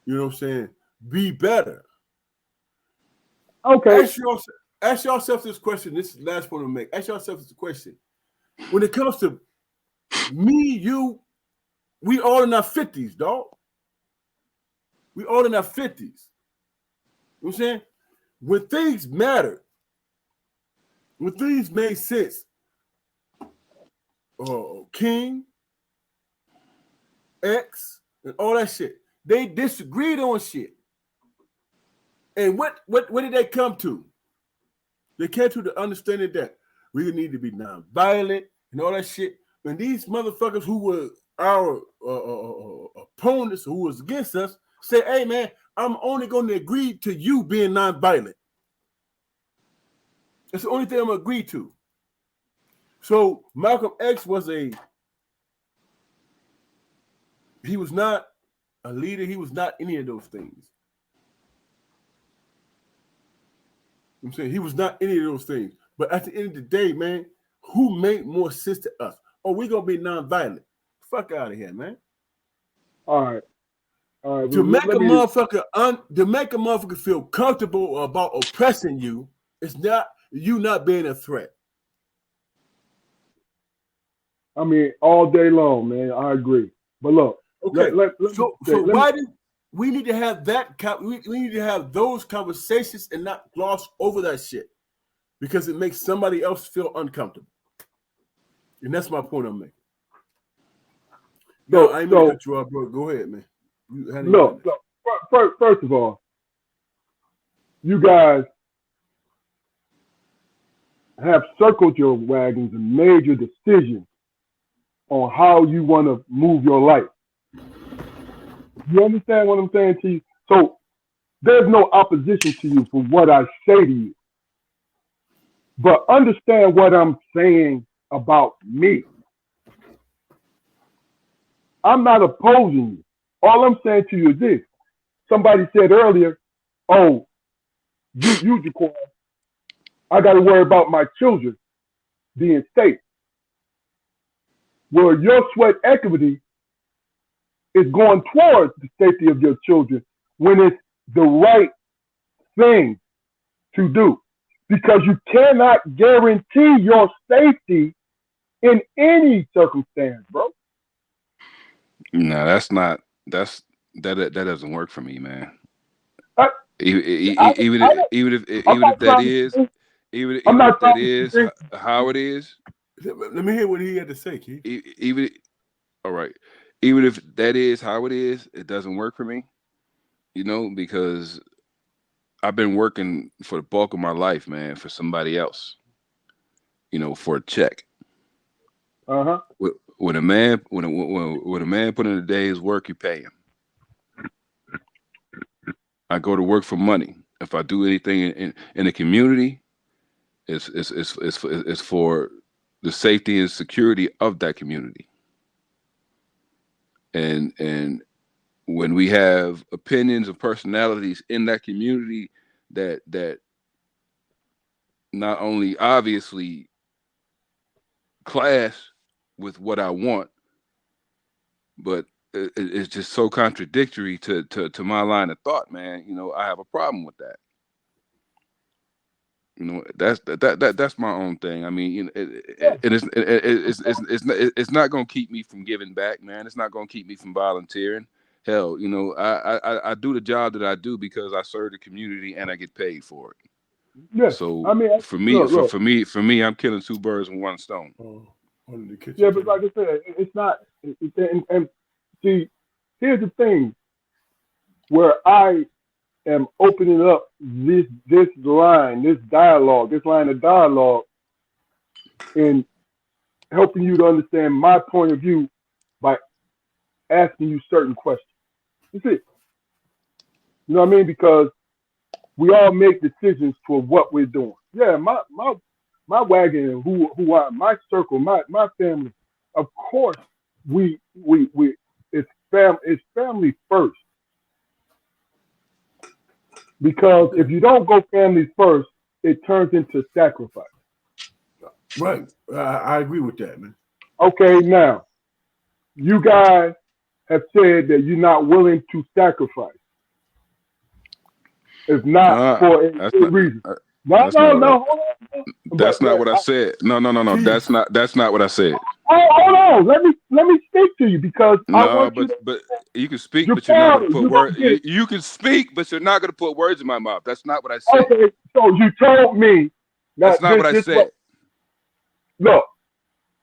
you know what I'm saying, be better. Okay. Ask yourself this question. This is the last point to make. Ask yourself this question. When it comes to me, you, we all in our 50s, dog. We all in our 50s. You know what I'm saying? When things matter, when things made sense, King, X, and all that shit, they disagreed on shit. And what did they come to? They came to the understanding that we need to be nonviolent and all that shit. And these motherfuckers who were our opponents, who was against us, say, hey, man, I'm only going to agree to you being nonviolent. That's the only thing I'm going to agree to. So Malcolm X He was not a leader. He was not any of those things. I'm saying he was not any of those things. But at the end of the day, man, who made more sense to us? Oh, we're gonna be nonviolent. Fuck out of here, man. All right. To make a motherfucker feel comfortable about oppressing you, it's not you not being a threat. I mean, all day long, man. I agree. But look, okay. So why do we need to have that? We need to have those conversations and not gloss over that shit because it makes somebody else feel uncomfortable. And that's my point I'm making. No, I ain't gonna cut you off, bro. Go ahead, man. First of all, you guys have circled your wagons and made your decision on how you want to move your life. You understand what I'm saying to you? So there's no opposition to you for what I say to you. But understand what I'm saying about me. I'm not opposing you. All I'm saying to you is this. Somebody said earlier, oh, you Jaquan, I got to worry about my children being safe. Well, your sweat equity is going towards the safety of your children when it's the right thing to do. Because you cannot guarantee your safety in any circumstance, bro. No, that doesn't work for me, man. Even if that is how it is. Let me hear what he had to say, Keith. All right. Even if that is how it is, it doesn't work for me. You know, because I've been working for the bulk of my life, man, for somebody else. You know, for a check. Uh-huh. When a man put in a day's work, you pay him. I go to work for money. If I do anything in the community, it's for the safety and security of that community. And when we have opinions and personalities in that community that not only obviously clash with what I want, but it's just so contradictory to my line of thought, man. You know, I have a problem with that. You know, that's my own thing. I mean, you know, it's not going to keep me from giving back, man. It's not going to keep me from volunteering. Hell, you know, I do the job that I do because I serve the community and I get paid for it. Yeah. So I mean, for me, I'm killing two birds with one stone. Yeah, but like I said, it's not. And see, here's the thing: where I am opening up this line of dialogue, and helping you to understand my point of view by asking you certain questions. That's it. You know what I mean? Because we all make decisions for what we're doing. Yeah, my wagon and who I, my circle, my family. Of course, it's family first. Because if you don't go family first, it turns into sacrifice. Right. I agree with that, man. Okay, now, you guys have said that you're not willing to sacrifice. If not for a good reason. No. That's not what I said. No. That's not what I said. Oh, hold on. Let me speak to you because but you can speak, but you're not going to put words. You can speak, but you're not going to put words in my mouth. That's not what I said. Okay, so you told me that's not what I said. Look,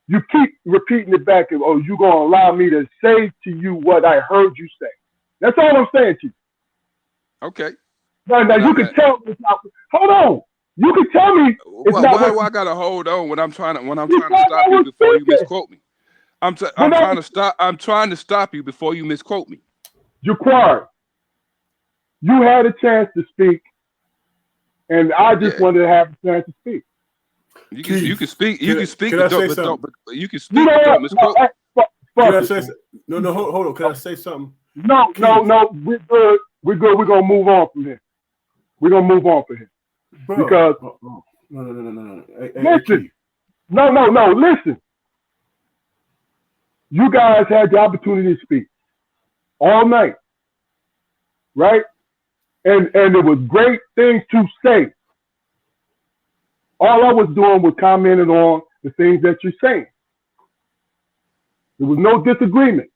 you keep repeating it back. Oh, you gonna allow me to say to you what I heard you say? That's all I'm saying to you. Okay. Now you can tell me. Hold on. You can tell me. Why do I gotta hold on when I'm trying to stop you before you misquote me? I'm trying to stop you before you misquote me. Jaquan, you had a chance to speak, and I just wanted to have a chance to speak. You can speak, but don't misquote. Can I say no? Hold on. Can I say something? No. We're good. We're good. We're gonna move on from here. We're gonna move on from here. Bro, Because no. Hey, listen. No. Listen. You guys had the opportunity to speak all night, right? And there was great things to say. All I was doing was commenting on the things that you're saying. There was no disagreement.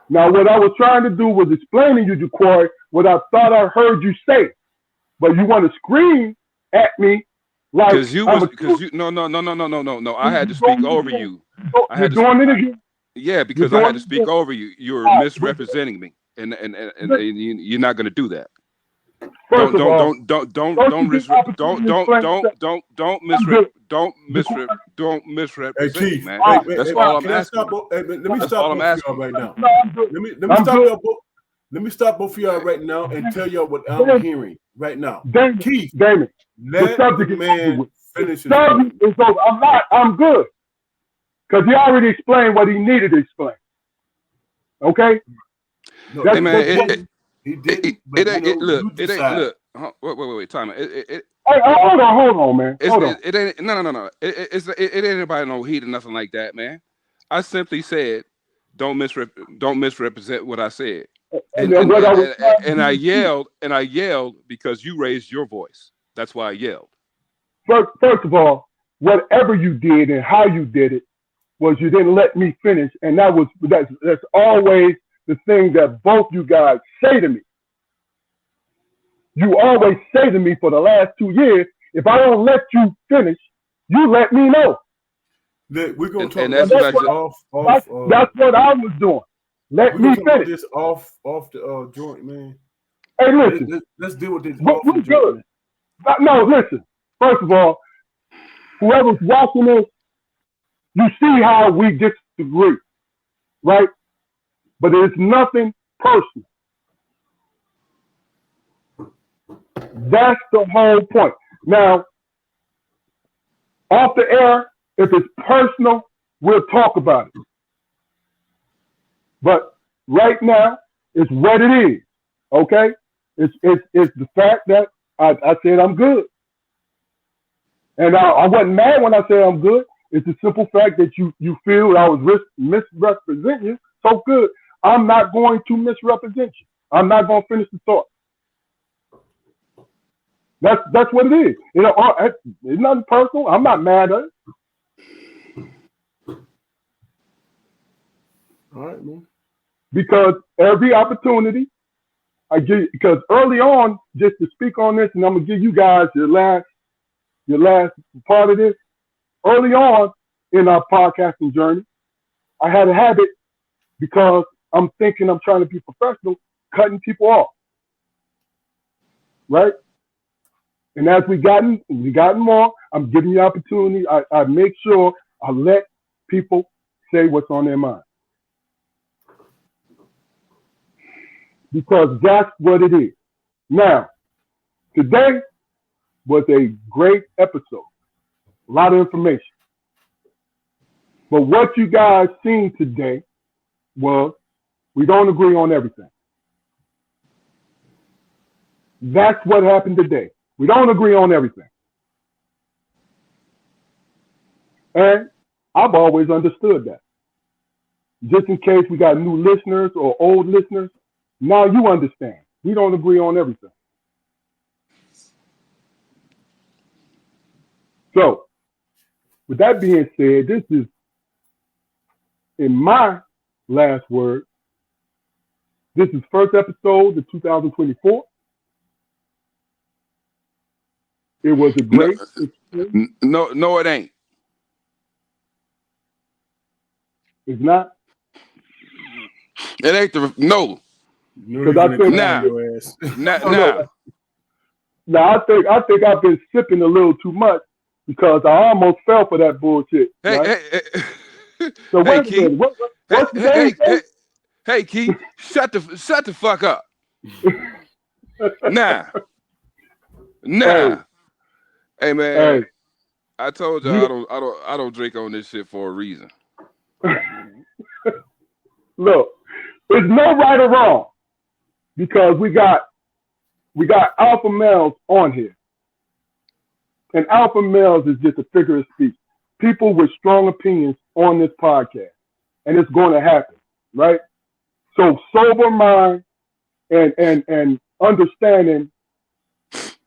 Now, what I was trying to do was explaining to you, Jaquari, what I thought I heard you say. But you want to scream at me like because you no. I had to speak over you. You're doing it again. Yeah, because I had to speak over you. You were misrepresenting me, and you're not going to do that. First of all, Don't misrepresent me, man. That's all I'm asking. Let me stop both of y'all right now. Let me stop both of y'all right now and tell y'all what I'm hearing right now. Keith, Damon, let the man finish his I'm good. Because he already explained what he needed to explain. Okay? No, hey man, he did. It ain't. Look. Wait. Time. Hey, hold on, man. Hold on. It ain't. No. It ain't anybody no heat or nothing like that, man. I simply said, don't misrepresent what I said, and I yelled because you raised your voice. That's why I yelled. First of all, whatever you did and how you did it was you didn't let me finish, and that's always the thing that both you guys say to me. You always say to me for the last 2 years, if I don't let you finish, you let me know. We're going to talk about this that's what I was doing. Let me finish. This off the joint, man. Hey, listen. Let's deal with this off the joint. No, listen. First of all, whoever's watching this, you see how we disagree, right? But it's nothing personal. That's the whole point. Now, off the air, if it's personal, we'll talk about it. But right now, it's what it is. Okay? It's the fact that I said I'm good. And I wasn't mad when I said I'm good. It's the simple fact that you feel I was misrepresenting you. So good. I'm not going to misrepresent you. I'm not going to finish the thought. That's what it is. It's nothing personal. I'm not mad at it. All right, man. Because every opportunity I give, because early on, just to speak on this, and I'm gonna give you guys your last part of this. Early on in our podcasting journey, I had a habit because I'm thinking I'm trying to be professional, cutting people off. Right? And as we gotten more, I'm giving you opportunity. I make sure I let people say what's on their mind. Because that's what it is. Now, today was a great episode. A lot of information. But what you guys seen today was we don't agree on everything. That's what happened today. We don't agree on everything. And I've always understood that. Just in case we got new listeners or old listeners, now you understand. We don't agree on everything. So, with that being said, this is, in my last word, this is first episode of 2024. It was a great experience. No, it ain't. It's not? It ain't no. Because I think I think I've been sipping a little too much because I almost fell for that bullshit. Right? So hey, Keith. What's the game? Hey, Keith, shut the fuck up. Nah. Hey man. Hey. I told you I don't drink on this shit for a reason. Look, there's no right or wrong because we got alpha males on here, and alpha males is just a figure of speech. People with strong opinions on this podcast, and it's going to happen, right? So sober mind and understanding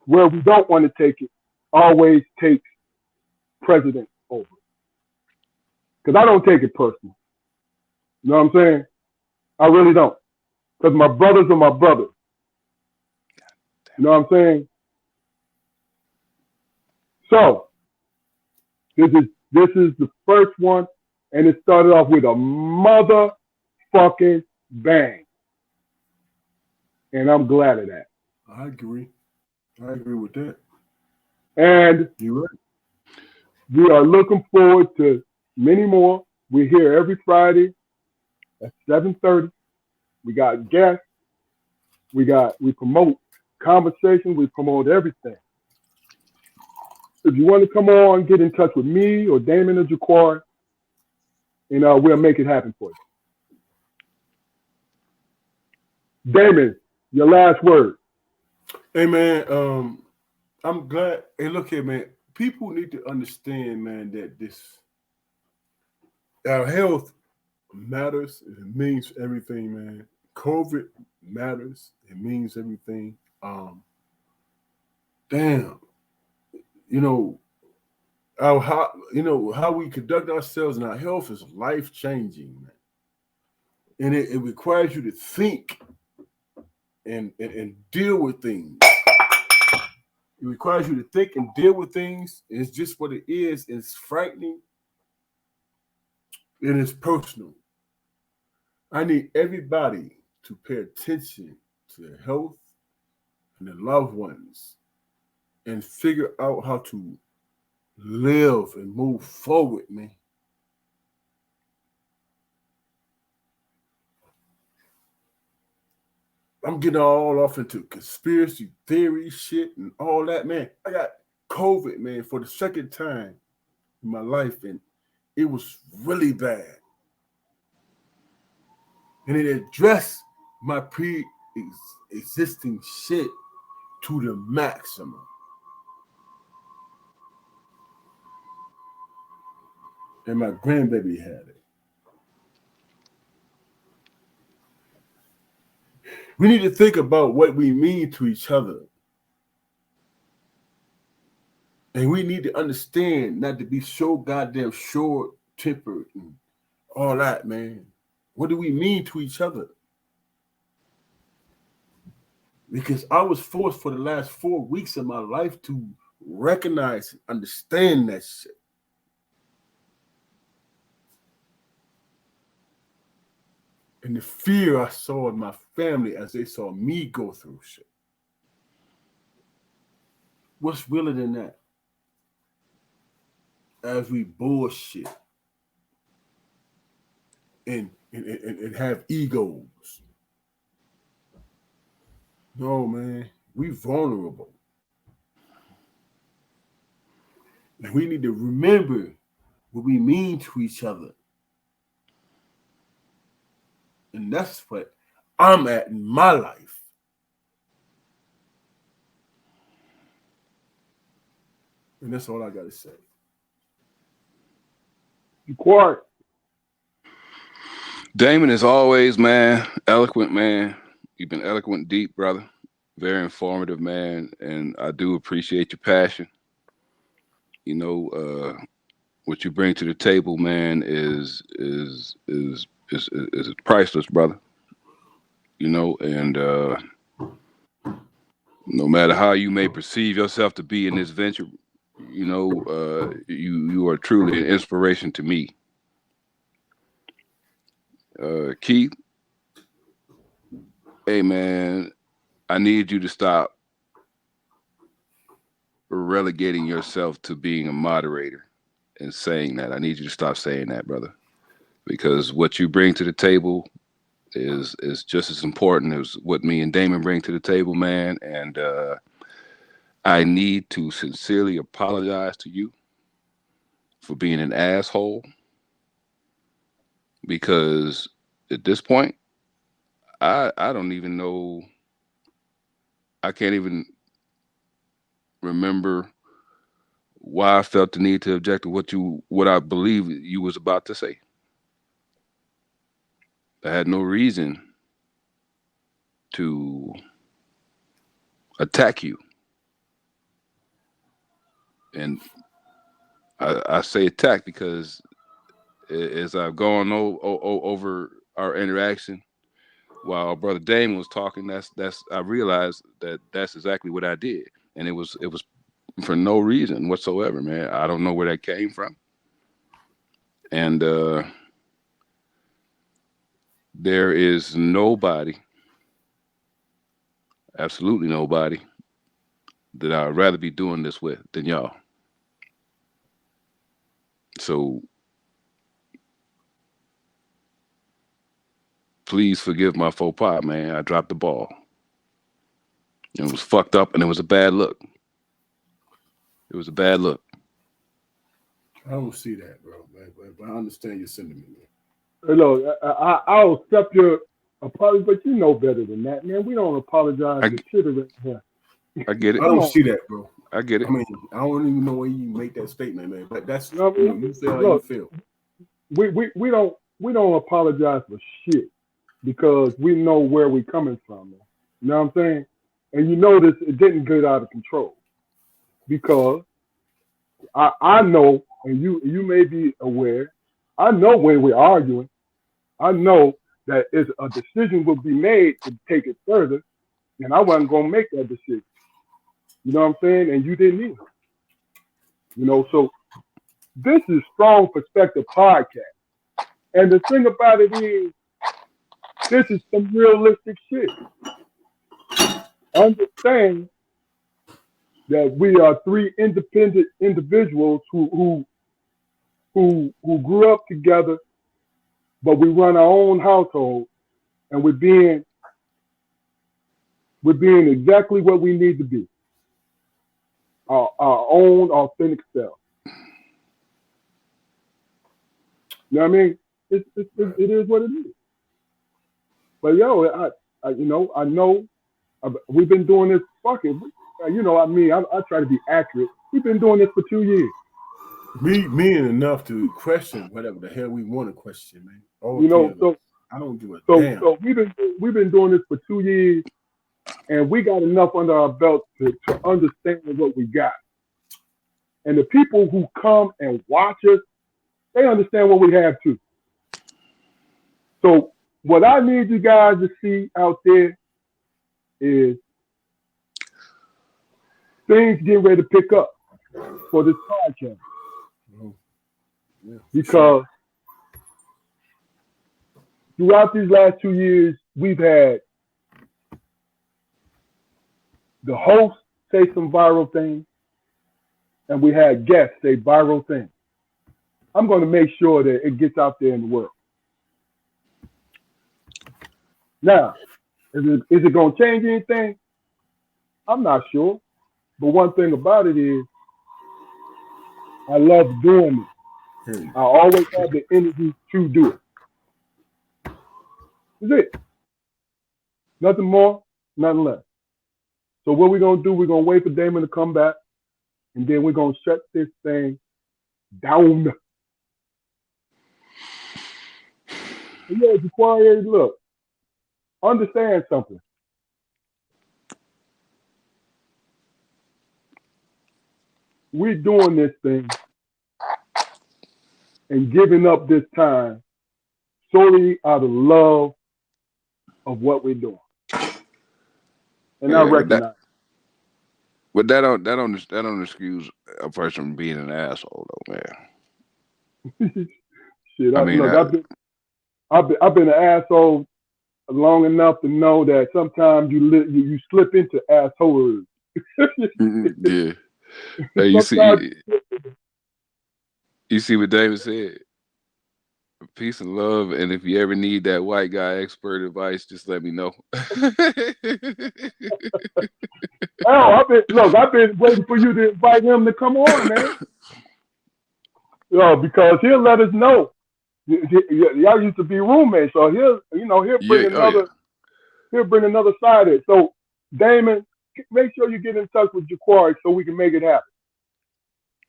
where we don't want to take it always takes precedence over. Because I don't take it personal. You know what I'm saying? I really don't. Because my brothers are my brothers. You know what I'm saying? So this is the first one, and it started off with a motherfucking bang. And I'm glad of that. I agree with that. And You're right. we are looking forward to many more. We're here every Friday at 7:30. We got guests. We promote conversation. We promote everything. If you want to come on, get in touch with me or Damon or Jaquar, and we'll make it happen for you. Damon, your last word. Hey man, I'm glad. Hey, look here, man. People need to understand, man, that our health matters. It means everything, man. COVID matters. It means everything. Damn. How we conduct ourselves and our health is life changing, man. And it requires you to think and deal with things. It requires you to think and deal with things. It's just what it is. It's frightening. And it's personal. I need everybody to pay attention to their health and their loved ones and figure out how to live and move forward, man. I'm getting all off into conspiracy theory shit and all that, man. I got COVID, man, for the second time in my life, and it was really bad. And it addressed my pre-existing shit to the maximum. And my grandbaby had it. We need to think about what we mean to each other. And we need to understand not to be so goddamn short-tempered and all that, man. What do we mean to each other? Because I was forced for the last 4 weeks of my life to recognize and understand that shit. And the fear I saw in my family as they saw me go through shit. What's realer than that? As we bullshit and have egos. No, man, we vulnerable. And we need to remember what we mean to each other. And that's what I'm at in my life. And that's all I got to say. Quiet. Damon, as always, man, eloquent, man. You've been eloquent, deep, brother. Very informative, man. And I do appreciate your passion. You know, what you bring to the table, man, is priceless, brother. You know, and no matter how you may perceive yourself to be in this venture, you know, you are truly an inspiration to me. Keith, hey man, I need you to stop relegating yourself to being a moderator and saying that. I need you to stop saying that, brother, because what you bring to the table is just as important as what me and Damon bring to the table, man. And I need to sincerely apologize to you for being an asshole, because at this point, I don't even know. I can't even remember why I felt the need to object to what I believe you was about to say. I had no reason to attack you. And I say attack because as I've gone over our interaction while our brother Damon was talking, I realized that that's exactly what I did. And it was for no reason whatsoever, man. I don't know where that came from. And there is nobody, absolutely nobody, that I'd rather be doing this with than y'all. So please forgive my faux pas, man. I dropped the ball. It was fucked up, and it was a bad look. It was a bad look. I don't see that, bro. But I understand your sentiment, man. Look, I'll accept your apology, but you know better than that, man. We don't apologize for shit around here. I get it. I don't see that, bro. I get it. I mean, I don't even know why you make that statement, man. But that's No, you feel how you feel. We don't apologize for shit because we know where we're coming from, man. You know what I'm saying? And you notice it didn't get out of control because I know, and you may be aware, I know when we're arguing, I know that if a decision will be made to take it further, then I wasn't going to make that decision. You know what I'm saying? And you didn't either. You know, so this is Strong Perspective Podcast. And the thing about it is, this is some realistic shit. Understand that we are three independent individuals who grew up together, but we run our own household, and we're being exactly what we need to be. Our own authentic self. You know what I mean? It is what it is. But yo, I know we've been doing this fucking. You know, I try to be accurate. We've been doing this for 2 years. Meaning enough to question whatever the hell we want to question, man. You know, so I don't do it. So we've been doing this for 2 years, and we got enough under our belt to understand what we got. And the people who come and watch us, they understand what we have too. So what I need you guys to see out there is things getting ready to pick up for this podcast. Because throughout these last 2 years, we've had the host say some viral things, and we had guests say viral things. I'm going to make sure that it gets out there in the world. Now, is it going to change anything? I'm not sure. But one thing about it is, I love doing it. I always have the energy to do it. That's it. Nothing more, nothing less. So what we're going to do, we're going to wait for Damon to come back, and then we're going to shut this thing down. And yeah, Jaquaria, look, understand something. We're doing this thing and giving up this time solely out of love of what we're doing. And I recognize. But that don't excuse a person from being an asshole, though, man. Shit, I've been an asshole long enough to know that sometimes you slip into assholery. Yeah. Hey, you see what David said? Peace and love, and if you ever need that white guy expert advice, just let me know. I've been waiting for you to invite him to come on, man. Because he'll let us know Y'all used to be roommates, so he'll bring Yeah. he'll bring another side of it. So Damon, make sure you get in touch with Jaquari so we can make it happen.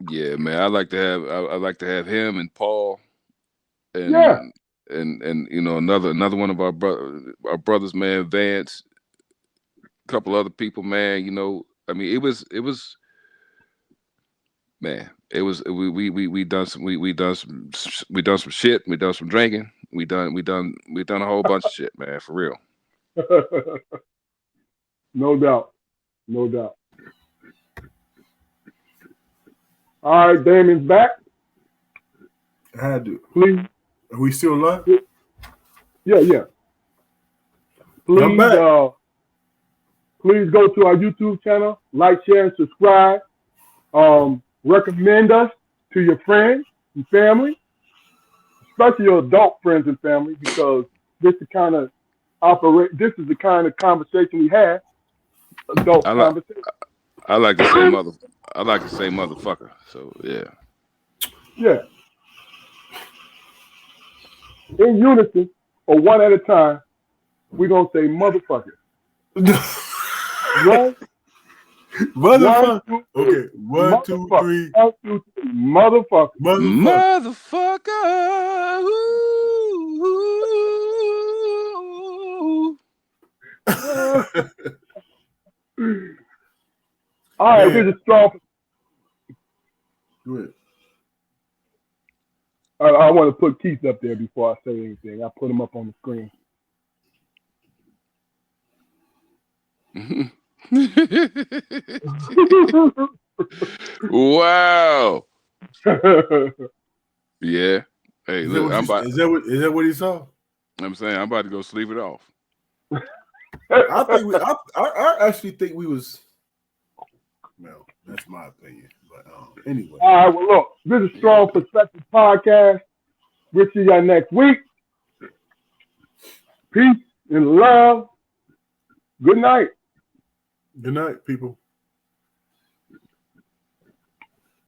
Yeah, man. I like to have him and Paul and Yeah. and another one of our brothers, man, Vance, a couple other people, man. I mean, it was man, it was we done some we done some shit, we done some drinking, we done a whole bunch of shit, man, for real. No doubt. No doubt. All right, Damon's back. I had to. Please. Are we still live? Yeah. I'm back. Please go to our YouTube channel, like, share, and subscribe. Recommend us to your friends and family, especially your adult friends and family, because this is the kind of conversation we have. Adult conversation. I like to say motherfucker. So yeah. Yeah. In unison or one at a time, we're gonna say motherfucker. Right? Motherfucker. Okay. 1, 2, 3. 1, 2, 3. Motherfucker. Motherfucker. All right, this is strong. Go ahead. I want to put Keith up there before I say anything. I put him up on the screen. Wow. Yeah. Hey, look, is that what he saw? I'm saying I'm about to go sleep it off. I actually think we was. Well, that's my opinion. But anyway. All right. Well, look, this is Strong Perspective Podcast. We'll see y'all next week. Peace and love. Good night. Good night, people.